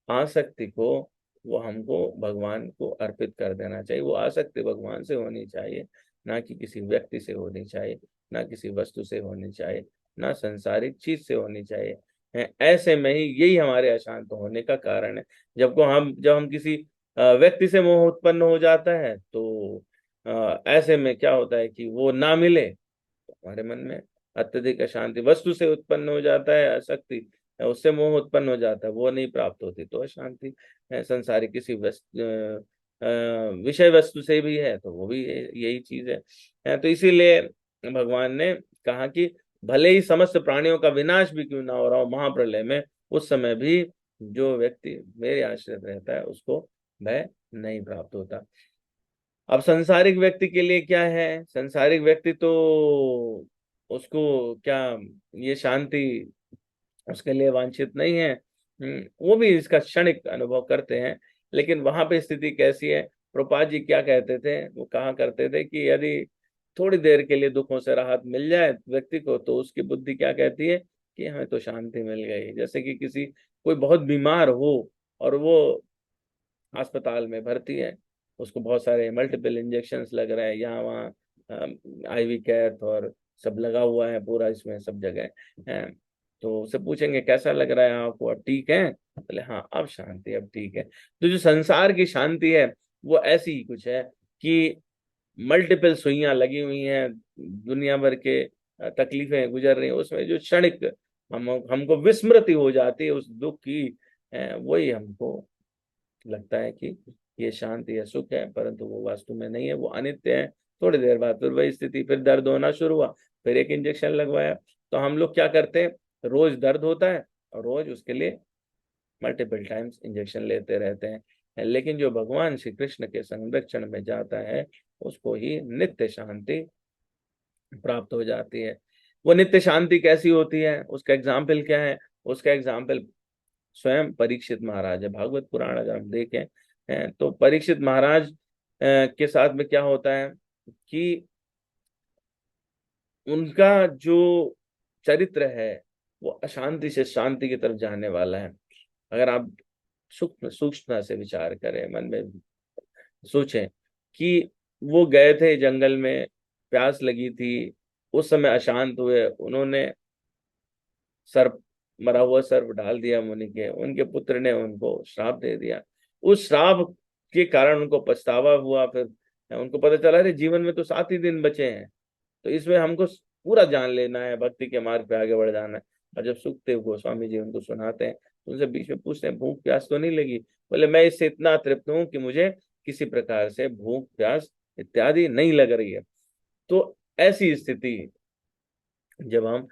आसक्ति को वो हमको भगवान को अर्पित कर देना चाहिए। वो आसक्ति भगवान से होनी चाहिए, ना कि किसी व्यक्ति से होनी चाहिए, ना किसी वस्तु से होनी चाहिए, ना संसारिक चीज से होनी चाहिए। ऐसे में ही यही हमारे अशांत होने का कारण है। जब हम किसी व्यक्ति से मोह उत्पन्न हो जाता है, तो ऐसे में क्या होता है कि वो ना मिले तो हमारे मन में अत्यधिक अशांति, वस्तु से उत्पन्न हो जाता है आसक्ति, उससे मोह उत्पन्न हो जाता है, वो नहीं प्राप्त होती तो अशांति। संसारिक किसी विषय वस्तु से भी है तो वो भी यही चीज है। तो इसीलिए भगवान ने कहा कि भले ही समस्त प्राणियों का विनाश भी क्यों ना हो रहा हो महाप्रलय में, उस समय भी जो व्यक्ति मेरे आश्रित रहता है उसको भय नहीं प्राप्त होता। अब संसारिक व्यक्ति के लिए क्या है? संसारिक व्यक्ति तो उसको क्या, ये शांति उसके लिए वांछित नहीं है। वो भी इसका क्षणिक अनुभव करते हैं, लेकिन वहां पे स्थिति कैसी है? प्रभुपाद जी क्या कहते थे, वो कहा करते थे कि यदि थोड़ी देर के लिए दुखों से राहत मिल जाए व्यक्ति को, तो उसकी बुद्धि क्या कहती है कि हमें तो शांति मिल गई। जैसे कि किसी कोई बहुत बीमार हो और वो अस्पताल में भर्ती है, उसको बहुत सारे मल्टीपल इंजेक्शंस लग रहे हैं, यहाँ वहाँ आईवी कैथ और सब लगा हुआ है पूरा, इसमें सब जगह है। तो उससे पूछेंगे कैसा लग रहा है आपको, अब ठीक है? बोले हाँ अब शांति, अब ठीक है। तो जो संसार की शांति है वो ऐसी ही कुछ है कि मल्टीपल सुइयां लगी हुई हैं, दुनिया भर के तकलीफें गुजर रही हैं, उसमें जो क्षणिक हमको विस्मृति हो जाती है उस दुख की, वही हमको लगता है कि ये शांति है, सुख है, परंतु वो वास्तव में नहीं है, वो अनित्य है। थोड़ी देर बाद फिर वही स्थिति, फिर दर्द होना शुरू हुआ, फिर एक इंजेक्शन लगवाया। तो हम लोग क्या करते हैं, रोज दर्द होता है और रोज उसके लिए मल्टीपल टाइम्स इंजेक्शन लेते रहते हैं। लेकिन जो भगवान श्री कृष्ण के संरक्षण में जाता है उसको ही नित्य शांति प्राप्त हो जाती है। वो नित्य शांति कैसी होती है, उसका एग्जाम्पल क्या है? उसका एग्जाम्पल स्वयं परीक्षित महाराज है। भागवत पुराण अगर हम देखें तो परीक्षित महाराज के साथ में क्या होता है कि उनका जो चरित्र है वो अशांति से शांति की तरफ जाने वाला है। अगर आप सूक्ष्म सूक्ष्मता से विचार करें, मन में सोचें कि वो गए थे जंगल में, प्यास लगी थी, उस समय अशांत हुए, उन्होंने सर्प, मरा हुआ सर्प डाल दिया मुनि के, उनके पुत्र ने उनको श्राप दे दिया। उस श्राप के कारण उनको पछतावा हुआ, फिर उनको पता चला अरे जीवन में तो 7 ही दिन बचे हैं, तो इसमें हमको पूरा जान लेना है, भक्ति के मार्ग पे आगे बढ़ जाना है। और जब सुखदेव गोस्वामी जी उनको सुनाते हैं तो उनसे बीच में पूछते हैं भूख प्यास तो नहीं लगी? बोले मैं इससे इतना तृप्त हूँ कि मुझे किसी प्रकार से भूख प्यास इत्यादि नहीं लग रही है। तो ऐसी स्थिति जब हम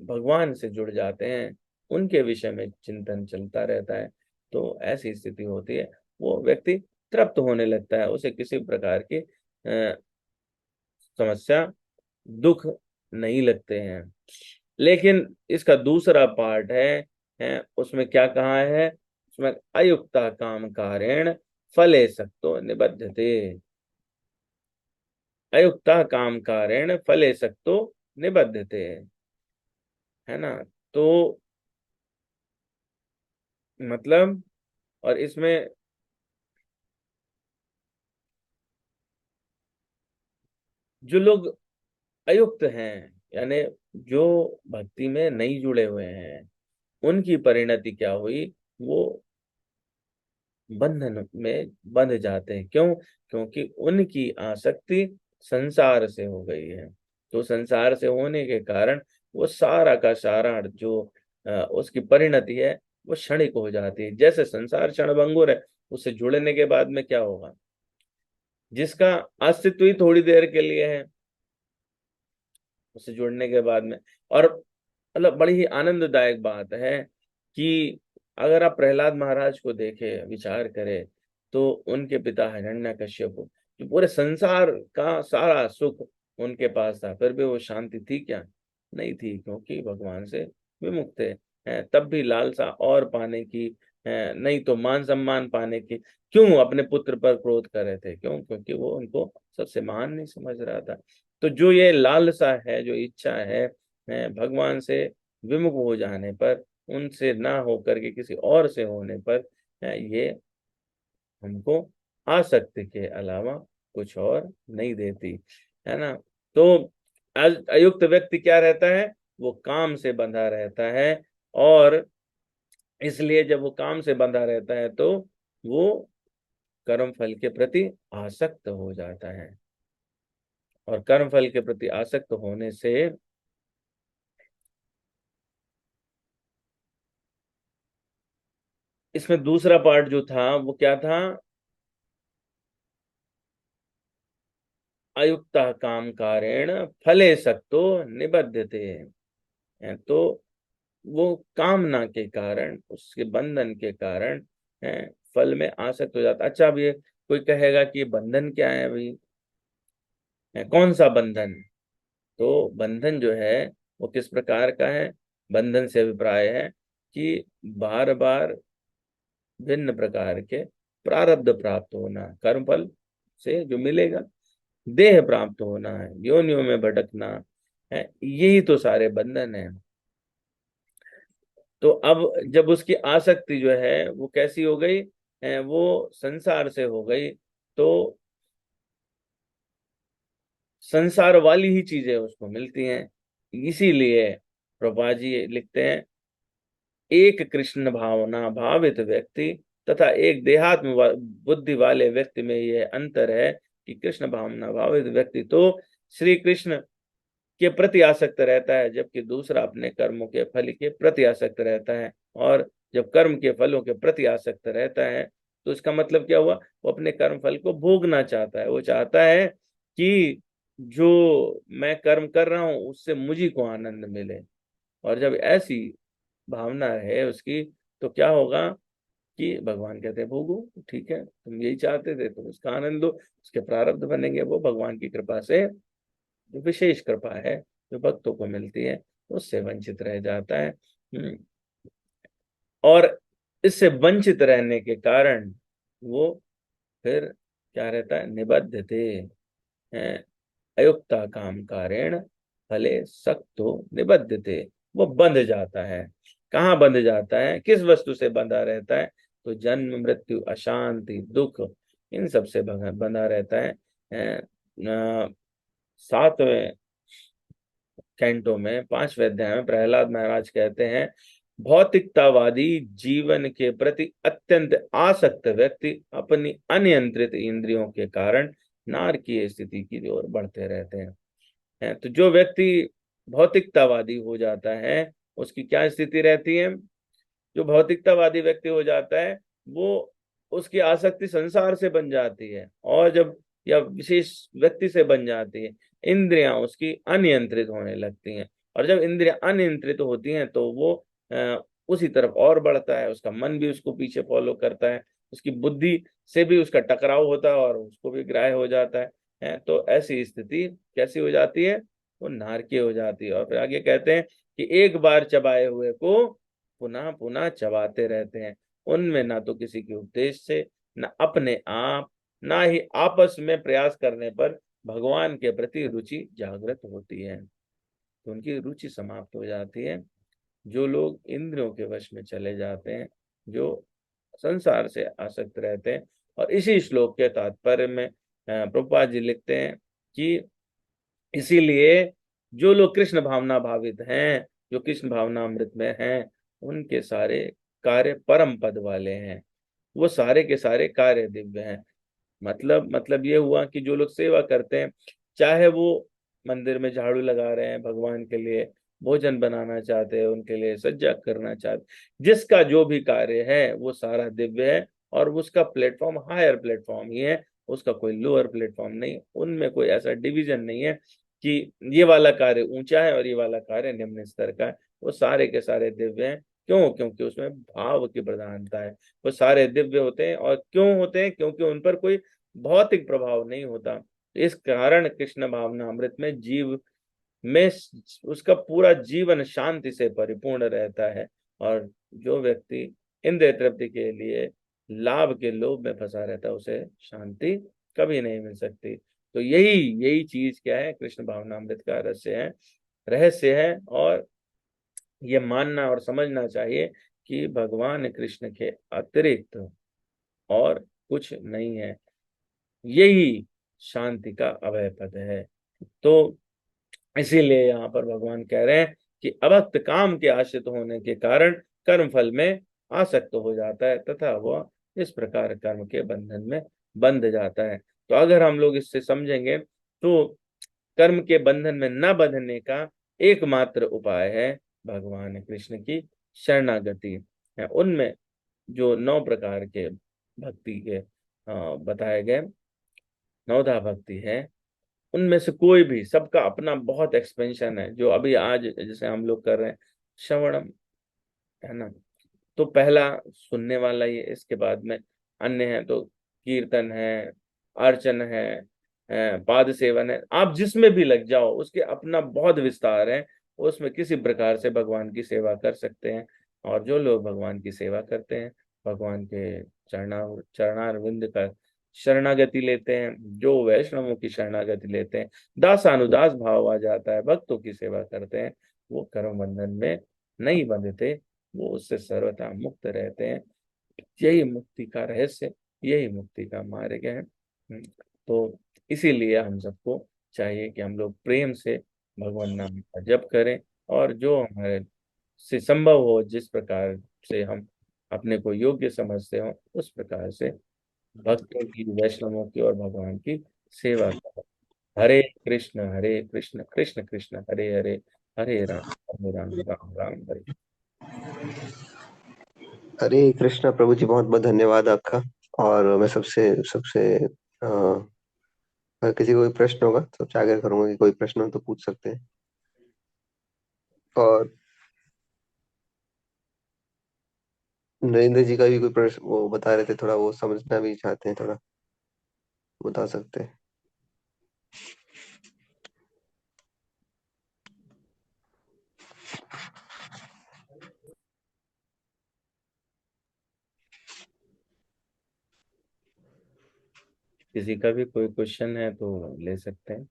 भगवान से जुड़ जाते हैं, उनके विषय में चिंतन चलता रहता है, तो ऐसी स्थिति होती है, वो व्यक्ति तृप्त होने लगता है, उसे किसी प्रकार की समस्या दुख नहीं लगते हैं। लेकिन इसका दूसरा पार्ट है उसमें क्या कहा है? उसमें अयुक्ता काम कारेण फले सक्तो निबध्यते। अयुक्ता काम कारेण फले सक्तो निबध्यते, है ना? तो मतलब, और इसमें जो लोग अयुक्त हैं, यानी जो भक्ति में नहीं जुड़े हुए हैं, उनकी परिणति क्या हुई? वो बंधन में बंध जाते हैं। क्यों? क्योंकि उनकी आसक्ति संसार से हो गई है। तो संसार से होने के कारण वो सारा का सारा जो उसकी परिणति है वो क्षणिक हो जाती है। जैसे संसार क्षणभंगुर है, उससे जुड़ने के बाद में क्या होगा? जिसका अस्तित्व ही थोड़ी देर के लिए है, उससे जुड़ने के बाद में, और मतलब बड़ी ही आनंददायक बात है कि अगर आप प्रहलाद महाराज को देखें, विचार करें, तो उनके पिता हिरण्यकश्यप, जो पूरे संसार का सारा सुख उनके पास था, फिर भी वो शांति थी क्या? नहीं थी, क्योंकि भगवान से विमुख थे। तब भी लालसा और पाने की, नहीं तो मान सम्मान पाने की। क्यों अपने पुत्र पर क्रोध कर रहे थे? क्यों? क्योंकि वो उनको सबसे महान नहीं समझ रहा था। तो जो ये लालसा है, जो इच्छा है, भगवान से विमुख हो जाने पर, उनसे ना होकर के किसी और से होने पर, ये हमको आसक्ति के अलावा कुछ और नहीं देती, है ना? तो अयुक्त व्यक्ति क्या रहता है? वो काम से बंधा रहता है, और इसलिए जब वो काम से बंधा रहता है तो वो कर्म फल के प्रति आसक्त हो जाता है, और कर्म फल के प्रति आसक्त होने से इसमें दूसरा पार्ट जो था वो क्या था? अयुक्ता काम कारेण फले सक्तो निबध्यते। तो वो कामना के कारण, उसके बंधन के कारण फल में आसक्त हो जाता है। अच्छा, अब ये कोई कहेगा कि बंधन क्या है भाई, कौन सा बंधन? तो बंधन जो है वो किस प्रकार का है? बंधन से अभिप्राय है कि बार बार भिन्न प्रकार के प्रारब्ध प्राप्त होना, कर्मफल से जो मिलेगा, देह प्राप्त होना है, योनियों में भटकना है, यही तो सारे बंधन है। तो अब जब उसकी आसक्ति जो है वो कैसी हो गई, वो संसार से हो गई, तो संसार वाली ही चीजें उसको मिलती हैं। इसीलिए प्रभुपाद जी लिखते हैं, एक कृष्ण भावना भावित व्यक्ति तथा एक देहात्म बुद्धि वाले व्यक्ति में यह अंतर है कि कृष्ण भावना भावित व्यक्ति तो श्री कृष्ण के प्रति आसक्त रहता है, जबकि दूसरा अपने कर्मों के फल के प्रति आसक्त रहता है। और जब कर्म के फलों के प्रति आसक्त रहता है तो इसका मतलब क्या हुआ? वो अपने कर्म फल को भोगना चाहता है। वो चाहता है कि जो मैं कर्म कर रहा हूं उससे मुझी को आनंद मिले। और जब ऐसी भावना है उसकी, तो क्या होगा कि भगवान कहते हैं भोगो, ठीक है, तुम यही चाहते थे, तुम उसका आनंद लो, उसके प्रारब्ध बनेंगे। वो भगवान की कृपा से, जो विशेष कृपा है जो भक्तों को मिलती है, उससे वंचित रह जाता है। और इससे वंचित रहने के कारण वो फिर क्या रहता है? निबद्ध थे, अयुक्ता काम कारेण फले सक्तो निबद्ध थे। वो बंध जाता है। कहाँ बंध जाता है? किस वस्तु से बंधा रहता है? तो जन्म मृत्यु अशांति दुख, इन सब से बंधा रहता है। 7वें कैंटो में 5वें अध्याय में प्रहलाद महाराज कहते हैं, भौतिकतावादी जीवन के प्रति अत्यंत आसक्त व्यक्ति अपनी अनियंत्रित इंद्रियों के कारण नारकीय स्थिति की ओर बढ़ते रहते हैं। तो जो व्यक्ति भौतिकतावादी हो जाता है उसकी क्या स्थिति रहती है? जो भौतिकतावादी व्यक्ति हो जाता है वो, उसकी आसक्ति संसार से बन जाती है, और जब या विशेष व्यक्ति से बन जाती है, इंद्रियां उसकी अनियंत्रित होने लगती हैं। और जब इंद्रियां अनियंत्रित होती हैं तो वो उसी तरफ और बढ़ता है, उसका मन भी उसको पीछे फॉलो करता है, उसकी बुद्धि से भी उसका टकराव होता है और उसको भी ग्राह्य हो जाता है। तो ऐसी स्थिति कैसी हो जाती है? वो नारकीय हो जाती है। और फिर आगे कहते हैं कि एक बार चबाए हुए को पुनः पुनः चबाते रहते हैं। उनमें ना तो किसी के उपदेश से, न अपने आप, ना ही आपस में प्रयास करने पर भगवान के प्रति रुचि जागृत होती है। तो उनकी रुचि समाप्त हो जाती है। जो लोग इंद्रियों के वश में चले जाते हैं, जो संसार से आसक्त रहते हैं। और इसी श्लोक के तात्पर्य में प्रभुपाद जी लिखते हैं कि इसीलिए जो लोग कृष्ण भावना भावित हैं, जो कृष्ण भावना अमृत में हैं, उनके सारे कार्य परम पद वाले हैं। वो सारे के सारे कार्य दिव्य हैं। मतलब ये हुआ कि जो लोग सेवा करते हैं, चाहे वो मंदिर में झाड़ू लगा रहे हैं, भगवान के लिए भोजन बनाना चाहते हैं, उनके लिए सज्जा करना चाहते, जिसका जो भी कार्य है वो सारा दिव्य है। और उसका प्लेटफॉर्म हायर प्लेटफॉर्म ही है, उसका कोई लोअर प्लेटफॉर्म नहीं। उनमें कोई ऐसा डिवीजन नहीं है कि ये वाला कार्य ऊंचा है और ये वाला कार्य निम्न स्तर का है। वो सारे के सारे दिव्य हैं। क्यों? क्योंकि उसमें भाव की प्रधानता है। वो सारे दिव्य होते हैं। और क्यों होते हैं? क्योंकि उन पर कोई भौतिक प्रभाव नहीं होता। इस कारण कृष्ण भावना अमृत में जीव में उसका पूरा जीवन शांति से परिपूर्ण रहता है। और जो व्यक्ति इंद्रिय तृप्ति के लिए लाभ के लोभ में फंसा रहता है, उसे शांति कभी नहीं मिल सकती। तो यही यही चीज क्या है? कृष्ण भावनामृत का रहस्य है। और ये मानना और समझना चाहिए कि भगवान कृष्ण के अतिरिक्त और कुछ नहीं है। यही शांति का अभय पद है। तो इसीलिए यहाँ पर भगवान कह रहे हैं कि अभक्त काम के आश्रित होने के कारण कर्म फल में आसक्त हो जाता है तथा वह इस प्रकार कर्म के बंधन में बंध जाता है। तो अगर हम लोग इससे समझेंगे तो कर्म के बंधन में न बंधने का एकमात्र उपाय है भगवान कृष्ण की शरणागति है। उनमें जो 9 प्रकार के भक्ति के बताए गए, 9धा भक्ति है, उनमें से कोई भी, सबका अपना बहुत एक्सपेंशन है। जो अभी आज जैसे हम लोग कर रहे हैं श्रवणम, है ना, तो पहला सुनने वाला ही है, इसके बाद में अन्य हैं तो कीर्तन है, अर्चन है, पाद सेवन है, आप जिसमें भी लग जाओ, उसके अपना बहुत विस्तार है। उसमें किसी प्रकार से भगवान की सेवा कर सकते हैं। और जो लोग भगवान की सेवा करते हैं, भगवान के चरणारविंद का शरणागति लेते हैं, जो वैष्णवों की शरणागति लेते हैं, दासानुदास भाव आ जाता है, भक्तों की सेवा करते हैं, वो कर्म बंधन में नहीं बंधते, वो उससे सर्वथा मुक्त रहते हैं। यही मुक्ति का रहस्य, यही मुक्ति का मार्ग है। तो इसीलिए हम सबको चाहिए कि हम लोग प्रेम से भगवान नाम का जप करें, और जो हमारे से संभव हो, जिस प्रकार से हम अपने को योग्य समझते हो, उस प्रकार से भक्तों की, वैष्णवों की और भगवान की सेवा करें। हरे कृष्ण कृष्ण कृष्ण हरे हरे, हरे राम राम राम हरे। हरे कृष्णा प्रभु जी, बहुत बहुत धन्यवाद आपका। और मैं सबसे सबसे अगर किसी को कोई प्रश्न होगा, सबसे आग्रह करूंगा कि कोई प्रश्न हो तो पूछ सकते हैं। और नरेंद्र जी का भी कोई प्रश्न, वो बता रहे थे, थोड़ा वो समझना भी चाहते हैं, थोड़ा बता सकते हैं। किसी का भी कोई क्वेश्चन है तो ले सकते हैं,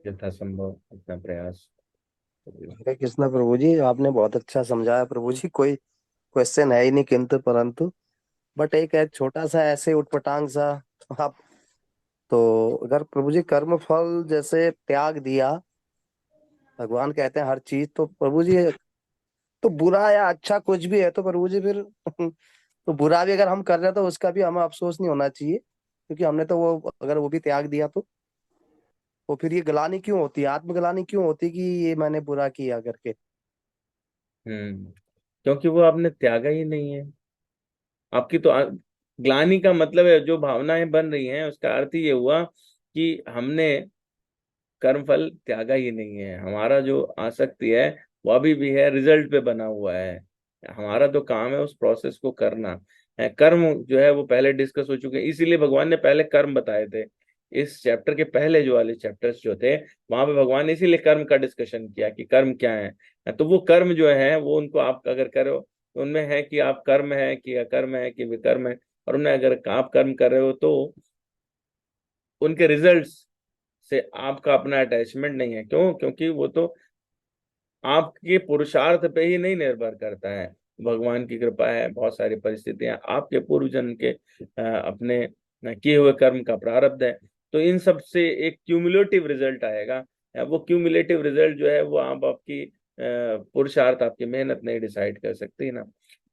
यथासंभव अपना प्रयास। हरे कृष्णा प्रभु जी, आपने बहुत अच्छा समझाया प्रभु जी। कोई क्वेश्चन है ही नहीं किंतु परंतु, बट एक है छोटा सा ऐसे उटपटांग सा। आप तो अगर प्रभु जी कर्म फल जैसे त्याग दिया, भगवान कहते हैं हर चीज, तो प्रभु जी तो बुरा या अच्छा कुछ भी है तो प्रभु जी फिर तो बुरा भी अगर हम कर रहे हैं तो उसका भी हमें अफसोस नहीं होना चाहिए, क्योंकि हमने तो वो अगर वो भी त्याग दिया तो फिर ये ग्लानि क्यों होती है, आत्मग्लानि क्यों होती है कि ये मैंने बुरा किया करके। क्योंकि वो आपने त्यागा ही नहीं है। आपकी तो ग्लानि का मतलब है, जो भावनाएं बन रही हैं उसका अर्थ ये हुआ कि हमने कर्मफल त्यागा ही नहीं है। हमारा जो आसक्ति है वो अभी भी है, रिजल्ट पे बना हुआ है। हमारा तो काम है उस प्रोसेस को करना है। कर्म जो है वो पहले डिस्कस हो चुके हैं, इसीलिए भगवान ने पहले कर्म बताए थे। इस चैप्टर के पहले जो वाले चैप्टर्स जो थे, वहां पे भगवान ने इसीलिए कर्म का डिस्कशन किया कि कर्म क्या है। तो वो कर्म जो है वो उनको आप अगर करो तो उनमें है कि आप कर्म है कि अकर्म है कि विकर्म है। और उनमें अगर आप कर्म कर रहे हो तो उनके रिजल्ट्स से आपका अपना अटैचमेंट नहीं है। क्यों? क्योंकि वो तो आपके पुरुषार्थ पे ही नहीं निर्भर करता है, भगवान की कृपा है, बहुत सारी परिस्थितियां आपके पूर्व जन्म के अपने किए हुए कर्म का प्रारब्ध है। तो इन सब से एक क्यूमुलेटिव रिजल्ट आएगा। वो क्यूमुलेटिव रिजल्ट जो है वो आप आपकी पुरुषार्थ, आपकी मेहनत नहीं डिसाइड कर सकती ना।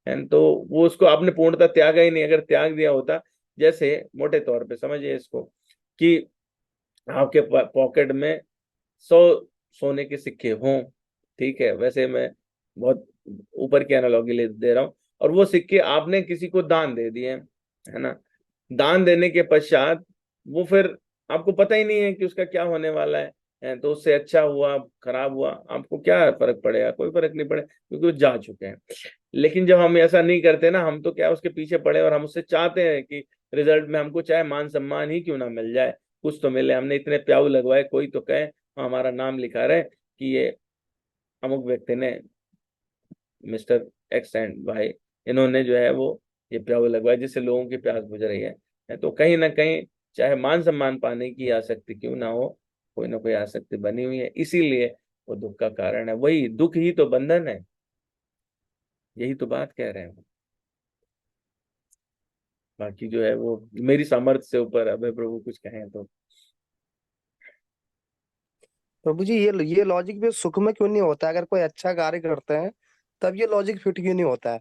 एंड तो वो उसको आपने पूर्णतः त्यागा ही नहीं। अगर त्याग दिया होता, जैसे मोटे तौर पे समझिए इसको, कि आपके पॉकेट में 100 सोने के सिक्के हों, ठीक है, वैसे मैं बहुत ऊपर की एनालॉजी ले दे रहा हूँ, और वो सिक्के आपने किसी को दान दे दिए, है ना। दान देने के पश्चात वो फिर आपको पता ही नहीं है कि उसका क्या होने वाला है। तो उससे अच्छा हुआ खराब हुआ आपको क्या फर्क पड़ेगा? कोई फर्क नहीं पड़े, क्योंकि वो जा चुके हैं। लेकिन जब हम ऐसा नहीं करते ना, हम तो क्या उसके पीछे पड़े, और हम उससे चाहते हैं कि रिजल्ट में हमको चाहे मान सम्मान ही क्यों ना मिल जाए, कुछ तो मिले। हमने इतने प्याऊ लगवाए, कोई तो कहे "हाँ, हमारा नाम लिखा रहे कि ये अमुक व्यक्ति ने, मिस्टर एक्स एंड भाई, इन्होंने जो है वो ये प्याऊ लगवाए जिससे लोगों की प्यास बुझ रही है।" तो कहीं ना कहीं चाहे मान सम्मान पाने की आसक्ति क्यों ना हो, कोई ना कोई आसक्ति बनी हुई है, इसीलिए वो दुख का कारण है। वही दुख ही तो बंधन है, यही तो बात कह रहे हैं। बाकी जो है वो मेरी सामर्थ्य से ऊपर, अभय प्रभु कुछ कहें तो। प्रभु जी ये लॉजिक भी सुख में क्यों नहीं होता है? अगर कोई अच्छा कार्य करते हैं तब ये लॉजिक फिट क्यों नहीं होता है?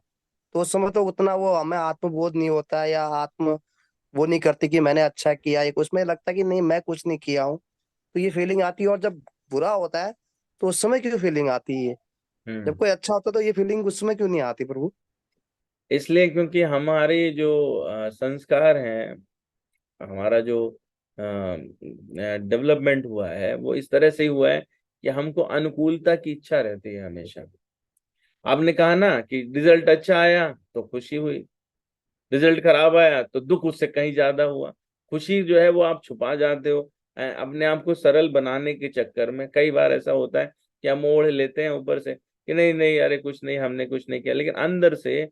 तो उस समय तो उतना वो हमें आत्मबोध नहीं होता है, या आत्म वो नहीं करती कि मैंने अच्छा किया। एक उसमें लगता है कि नहीं मैं कुछ नहीं किया हूँ, तो ये फीलिंग आती है। और जब बुरा होता है तो उस समय क्यों फीलिंग आती है? जब हम्म कोई अच्छा होता है तो ये फीलिंग उस समय क्यों नहीं आती प्रभु? इसलिए क्योंकि हमारे जो संस्कार हैं, हमारा जो डेवलपमेंट हुआ है वो इस तरह से ही हुआ है कि हमको अनुकूलता की इच्छा रहती है हमेशा। आपने कहा ना कि रिजल्ट अच्छा आया तो खुशी हुई, रिजल्ट खराब आया तो दुख उससे कहीं ज्यादा हुआ। खुशी जो है वो आप छुपा जाते हो अपने आप को सरल बनाने के चक्कर में। कई बार ऐसा होता है कि हम ओढ़ लेते हैं ऊपर से कि नहीं नहीं अरे कुछ नहीं, हमने कुछ नहीं किया, लेकिन अंदर से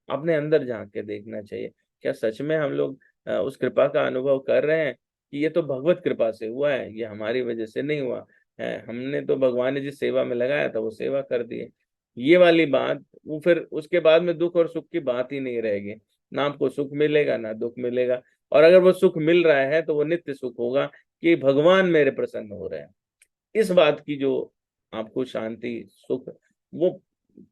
अपने अंदर झांक के देखना चाहिए, क्या सच में हम लोग उस कृपा का अनुभव कर रहे हैं कि ये तो भगवत कृपा से हुआ है, ये हमारी वजह से नहीं हुआ है, हमने तो भगवान ने जिस सेवा में लगाया था वो सेवा कर दी है। ये वाली बात, वो फिर उसके बाद में दुख और सुख की बात ही नहीं रहेगी, ना आपको सुख मिलेगा ना दुख मिलेगा। और अगर वो सुख मिल रहा है तो वो नित्य सुख होगा कि भगवान मेरे प्रसन्न हो रहे हैं। इस बात की जो आपको शांति सुख वो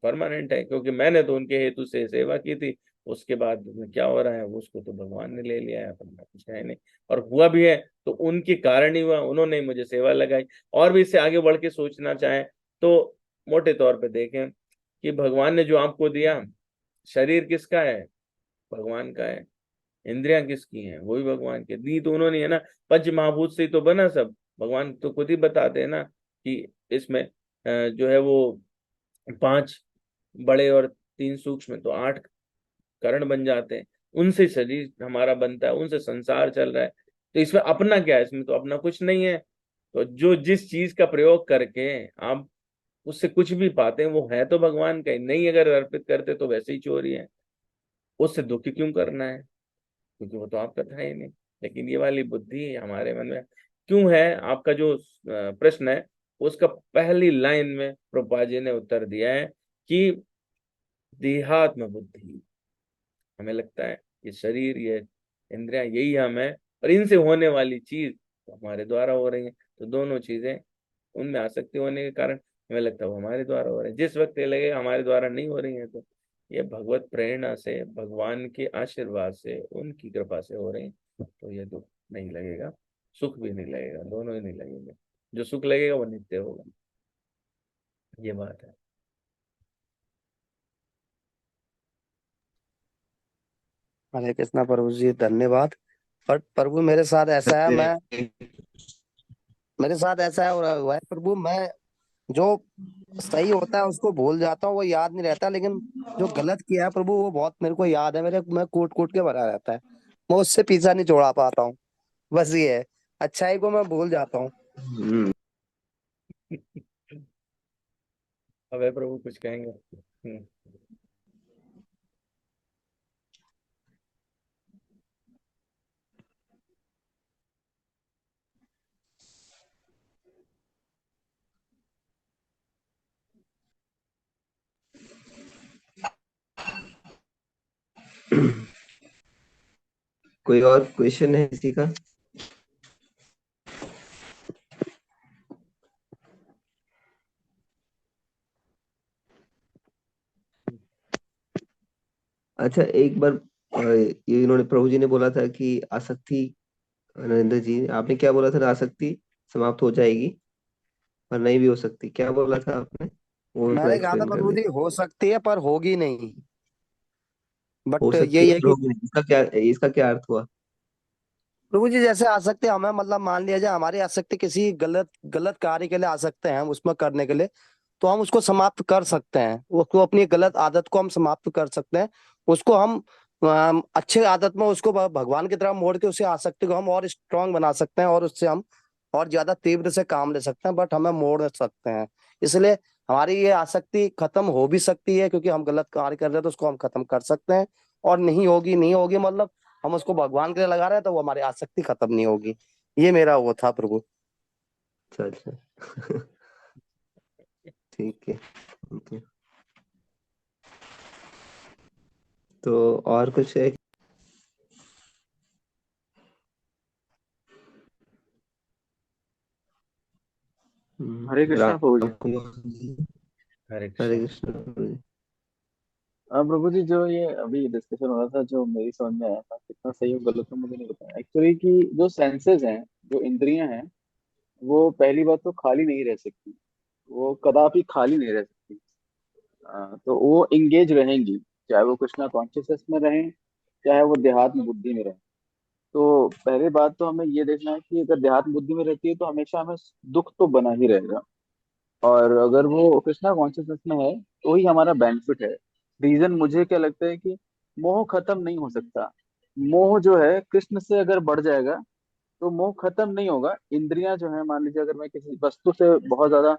परमानेंट है, क्योंकि मैंने तो उनके हेतु से सेवा की थी। उसके बाद में क्या हो रहा है वो उसको तो भगवान ने ले लिया है, अपना कुछ है नहीं। और हुआ भी है तो उनके कारण ही हुआ, उन्होंने ही मुझे सेवा लगाई। और भी इससे आगे बढ़ के सोचना चाहें तो मोटे तौर पे देखें कि भगवान ने जो आपको दिया, शरीर किसका है? भगवान का है। इंद्रियां किसकी हैं? वो भी भगवान के दी तो उन्होंने है ना। पंच महाभूत से ही तो बना सब। भगवान तो खुद ही बताते हैं ना कि इसमें जो है वो 5 बड़े और 3 सूक्ष्म, तो 8 कर्ण बन जाते हैं। उनसे शरीर हमारा बनता है, उनसे संसार चल रहा है। तो इसमें अपना क्या है? इसमें तो अपना कुछ नहीं है। तो जो जिस चीज का प्रयोग करके आप उससे कुछ भी पाते हैं वो है तो भगवान का ही। नहीं अगर अर्पित करते तो वैसे ही चोरी है। उससे दुखी क्यों करना है? क्योंकि वो तो आपका था ही नहीं। लेकिन ये वाली बुद्धि हमारे मन में क्यों है? आपका जो प्रश्न है उसका पहली लाइन में प्रभुपाद जी ने उत्तर दिया है कि देहात्म बुद्धि। हमें लगता है ये शरीर, ये इंद्रियां यही हम है, और इनसे होने वाली चीज तो हमारे द्वारा हो रही है। तो दोनों चीजें, उनमें आसक्ति होने के कारण हमें लगता है वो हमारे द्वारा हो रहे हैं। जिस वक्त ये लगेगा हमारे द्वारा नहीं हो रही है तो ये भगवत प्रेरणा से, भगवान के आशीर्वाद से, उनकी कृपा से हो रही है, तो ये दुख नहीं लगेगा, सुख भी नहीं लगेगा, दोनों ही नहीं लगेंगे। जो सुख लगेगा वो नित्य होगा। ये बात है। हरे कृष्णा प्रभु जी, धन्यवाद। बट प्रभु मेरे साथ ऐसा है, मैं मेरे साथ ऐसा है और हुआ है प्रभु, मैं जो सही होता है उसको भूल जाता हूँ, वो याद नहीं रहता, लेकिन जो गलत किया है प्रभु वो बहुत मेरे को याद है, मेरे मैं कूट कूट के भरा रहता है। मैं उससे पीछा नहीं छोड़ा पाता हूँ। बस ये है, अच्छाई को मैं भूल जाता हूँ। हम्म, अब है प्रभु कुछ कहेंगे? कोई और क्वेश्चन है किसी का? अच्छा, एक बार ये इन्होंने प्रभु जी ने बोला था कि आसक्ति, नरेंद्र जी आपने क्या बोला था? आसक्ति समाप्त हो जाएगी पर नहीं भी हो सकती, क्या बोला था आपने? वो थोड़ा मैंने कहा था एक्सप्लेन कर प्रभु दे। जी हो सकती है पर होगी नहीं। हो बट सकती यही है है पर कि होगी नहीं, इसका क्या अर्थ हुआ? प्रभु जी जैसे आसक्ति हमें, मतलब मान लिया जाए हमारी आसक्ति किसी गलत गलत कार्य के लिए आ सकते हैं, हम उसमें करने के लिए, तो हम उसको समाप्त कर सकते हैं, उसको अपनी गलत आदत को हम समाप्त कर सकते हैं। उसको हम अच्छे आदत में उसको भगवान की तरफ मोड़ के उसे आसक्ति को हम और स्ट्रांग बना सकते हैं, और उससे हम और ज्यादा तीव्र से काम ले सकते हैं, बट हमें मोड़ सकते हैं। इसलिए हमारी ये आसक्ति खत्म हो भी सकती है, क्योंकि हम गलत कार्य कर रहे हैं तो उसको हम खत्म कर सकते हैं। और नहीं होगी, नहीं होगी मतलब हम उसको भगवान के लिए लगा रहे हैं तो वो हमारी आसक्ति खत्म नहीं होगी। ये मेरा वो था प्रभु। अच्छा अच्छा। ठीक है, ओके। तो और कुछ है? हरे कृष्णा प्रभु जी। राम कुमार जी। हरे हरे कृष्ण। कृष्ण प्रभु जी। प्रभु जी, जो ये अभी डिस्कशन हो रहा था, जो मेरी समझ में आया था, कितना सही हो गलत हो मुझे नहीं पता एक्चुअली, कि जो सेंसेस हैं, जो इंद्रियां हैं, वो पहली बात तो खाली नहीं रह सकती। वो कदापि खाली नहीं रह सकती। तो वो इंगेज रहेंगी, चाहे वो कृष्णा कॉन्शियसनेस में रहें, चाहे वो देहात्म बुद्धि में रहें। तो पहली बात तो हमें ये देखना है कि अगर देहात्म बुद्धि में रहती है तो हमेशा हमें दुख तो बना ही रहेगा। और अगर वो कृष्णा कॉन्शियसनेस में है तो ही हमारा बेनिफिट है। रीजन मुझे क्या लगता है कि मोह खत्म नहीं हो सकता। मोह जो है कृष्ण से अगर बढ़ जाएगा तो मोह खत्म नहीं होगा। इंद्रियां जो है, मान लीजिए अगर मैं किसी वस्तु से बहुत ज्यादा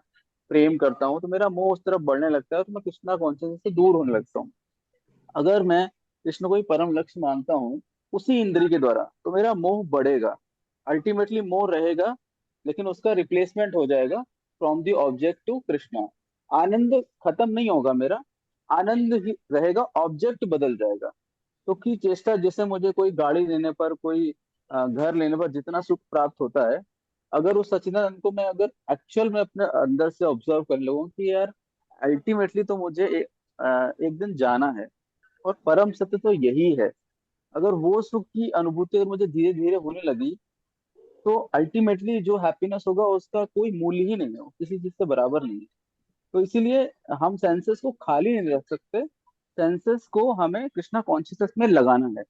प्रेम करता हूँ तो मेरा मोह उस तरफ बढ़ने लगता है, तो मैं कृष्णा कॉन्शियसनेस से दूर होने लगता हूँ। अगर मैं कृष्ण को ही परम लक्ष्य मानता हूँ उसी इंद्री के द्वारा, तो मेरा मोह बढ़ेगा। अल्टीमेटली मोह रहेगा, लेकिन उसका रिप्लेसमेंट हो जाएगा from the object to Krishna. आनंद खत्म नहीं होगा मेरा, आनंद ही रहेगा, ऑब्जेक्ट बदल जाएगा। तो की चेष्टा, जैसे मुझे कोई गाड़ी लेने पर, कोई घर लेने पर जितना सुख प्राप्त होता है, अगर उस सच्चिदानंद को मैं अगर एक्चुअल में अपने अंदर से ऑब्जर्व कर लूँ कि यार अल्टीमेटली तो मुझे एक दिन जाना है, और परम सत्य तो यही है। अगर वो सुख की अनुभूति अगर मुझे धीरे धीरे होने लगी, तो अल्टीमेटली जो हैप्पीनेस होगा उसका कोई मूल्य ही नहीं है, वो किसी चीज से बराबर नहीं है। तो इसीलिए हम सेंसेस को खाली नहीं रख सकते, सेंसेस को हमें कृष्णा कॉन्शियसनेस में लगाना है।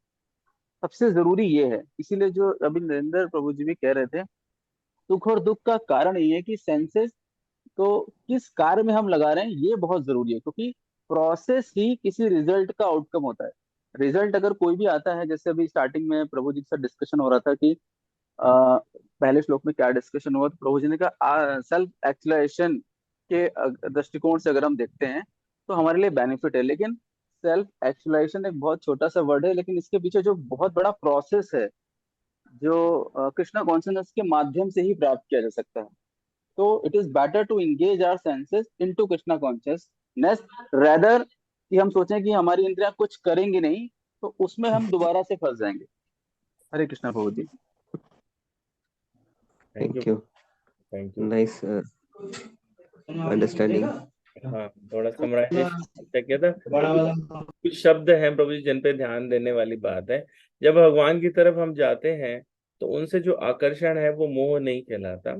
सबसे जरूरी ये है। इसीलिए जो अभी नरेंद्र प्रभु जी भी कह रहे थे, सुख और दुख का कारण ये है कि सेंसेस को किस कार्य में हम लगा रहे हैं, ये बहुत जरूरी है। क्योंकि प्रोसेस ही किसी रिजल्ट का आउटकम होता है। रिजल्ट अगर कोई भी आता है, जैसे अभी स्टार्टिंग में प्रभु जी के साथ डिस्कशन हो रहा था कि पहले श्लोक में क्या डिस्कशन हुआ, तो प्रभु जी ने कहा सेल्फ एक्चुअलाइजेशन के दृष्टिकोण से अगर हम देखते हैं तो हमारे लिए बेनिफिट है। लेकिन सेल्फ एक्चुअलाइजेशन एक बहुत छोटा सा वर्ड है, लेकिन इसके पीछे जो बहुत बड़ा प्रोसेस है, जो कृष्णा कॉन्शियसनेस के माध्यम से ही प्राप्त किया जा सकता है। तो it is better to engage our senses into Krishna consciousness, rather कि हम सोचें कि हमारी इंद्रियां कुछ करेंगी नहीं, तो उसमें हम दोबारा से फंस जाएंगे। Hare Krishna Prabhu ji. Thank you. Thank you. Thank you. Nice understanding. हाँ, थोड़ा समराइजेशन अच्छा किया था। कुछ शब्द हैं प्रभु जी जिन पे ध्यान देने वाली बात है। जब भगवान की तरफ हम जाते हैं तो उनसे जो आकर्षण है वो मोह नहीं कहलाता,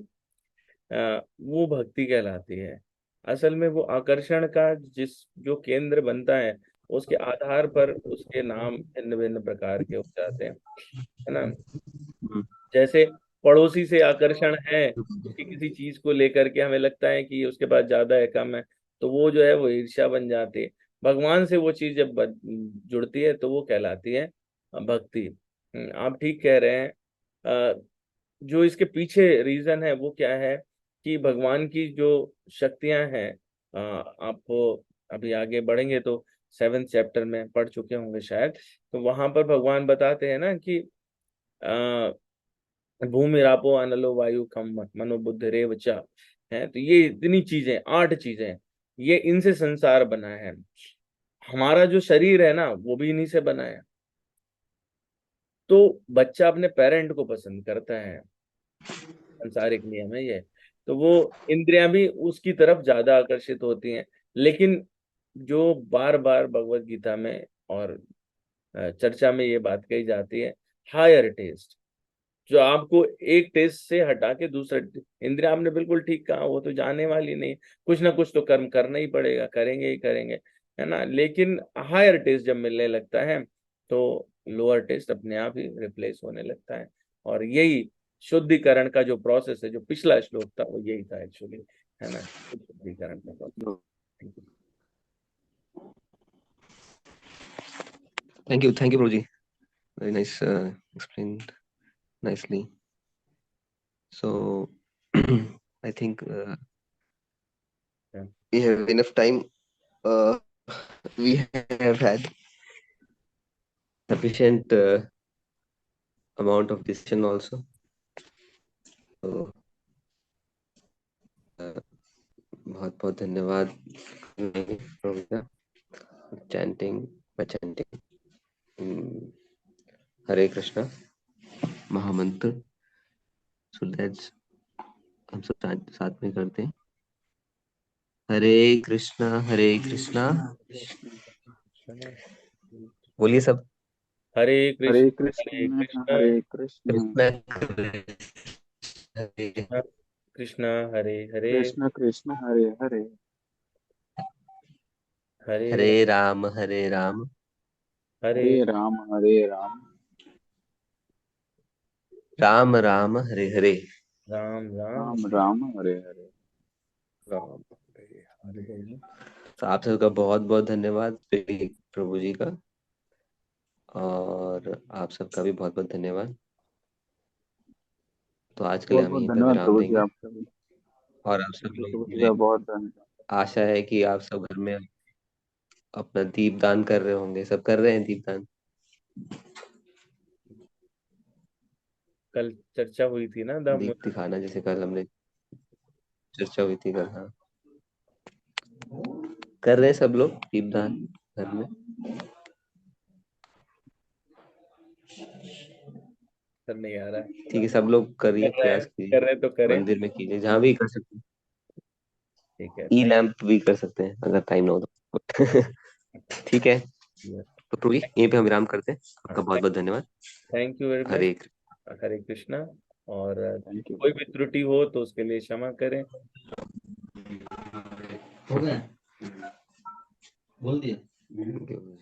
वो भक्ति कहलाती है। असल में वो आकर्षण का जिस जो केंद्र बनता है, उसके आधार पर उसके नाम भिन्न भिन्न प्रकार के हो जाते हैं, है ना। जैसे पड़ोसी से आकर्षण है, उसकी किसी चीज को लेकर के हमें लगता है कि उसके पास ज्यादा है, कम है, तो वो जो है वो ईर्ष्या बन जाती है। भगवान से वो चीज जब जुड़ती है तो वो कहलाती है भक्ति। आप ठीक कह रहे हैं। जो इसके पीछे रीजन है वो क्या है कि भगवान की जो शक्तियां हैं, आप अभी आगे बढ़ेंगे तो 7th चैप्टर में पढ़ चुके होंगे शायद, तो वहां पर भगवान बताते हैं ना कि भूमि रापो अनलो वायु खम मनोबुद्ध रेव च है। तो ये इतनी चीजें, 8 चीजें, ये इनसे संसार बना है। हमारा जो शरीर है ना वो भी इन्हीं से बना है। तो बच्चा अपने पेरेंट को पसंद करता है, सांसारिक नियम है ये। तो वो इंद्रियां भी उसकी तरफ ज्यादा आकर्षित होती हैं। लेकिन जो बार बार भगवत गीता में और चर्चा में ये बात कही जाती है, हायर टेस्ट, जो आपको एक टेस्ट से हटा के दूसरा, इंद्रिया आपने बिल्कुल ठीक कहा, वो तो जाने वाली नहीं, कुछ ना कुछ तो कर्म करना ही पड़ेगा, करेंगे ही करेंगे, है ना। लेकिन हायर टेस्ट जब मिलने लगता है तो लोअर टेस्ट अपने आप ही रिप्लेस होने लगता है। और यही शुद्धिकरण का जो प्रोसेस है, जो पिछला श्लोक था वो यही था एक्चुअली, है ना, शुद्धिकरण का process. Thank you Prabhu ji, very nice explained nicely. So I think we have enough time. We have had sufficient amount of discussion also. So बहुत बहुत धन्यवाद चैंटिंग by chanting हरे कृष्णा महामंत्र। सो दैट्स हम सब साथ में करते हैं। हरे कृष्णा बोलिए सब। हरे हरे कृष्ण हरे कृष्ण कृष्ण हरे कृष्ण कृष्ण कृष्ण हरे हरे, कृष्ण कृष्ण हरे हरे, हरे हरे राम हरे हरे राम राम राम हरे हरे। राम राम राम राम हरे हरे। राम हरे हरे। तो आप सबका बहुत बहुत धन्यवाद प्रभु जी का। और आप सबका भी बहुत बहुत धन्यवाद। तो आज के लिए बहुत हम बहुत यहीं पर धन्यवाद विराम प्रभु जी देंगे। आपका भी। और आप सब प्रभु लोग, जी मैं का बहुत धन्यवाद। आशा है कि आप सब घर में अपना दीप दान कर रहे होंगे। सब कर रहे हैं दीप दान? कल चर्चा हुई थी ना दाम। दीप दिखाना, जैसे कल हमने चर्चा हुई थी कल। हाँ, कर रहे हैं सब लोग दीप दान घर में? सर नहीं आ रहा है। ठीक है, सब लोग करिए, प्रयास कर कीजिए। रहे तो करें। मंदिर में कीजिए, जहाँ भी कर सकते हैं। ठीक है। ई लैंप भी कर सकते हैं अगर टाइम ना हो तो। ठीक है, तो प्रभु जी यहीं पे हम विराम करते हैं। आपका बहुत बहुत धन्यवाद। Thank you very much. हरे हरे कृष्णा। और थैंक यू। कोई भी त्रुटि हो तो उसके लिए क्षमा करें। हो गया, बोल दिया। कृष्ण।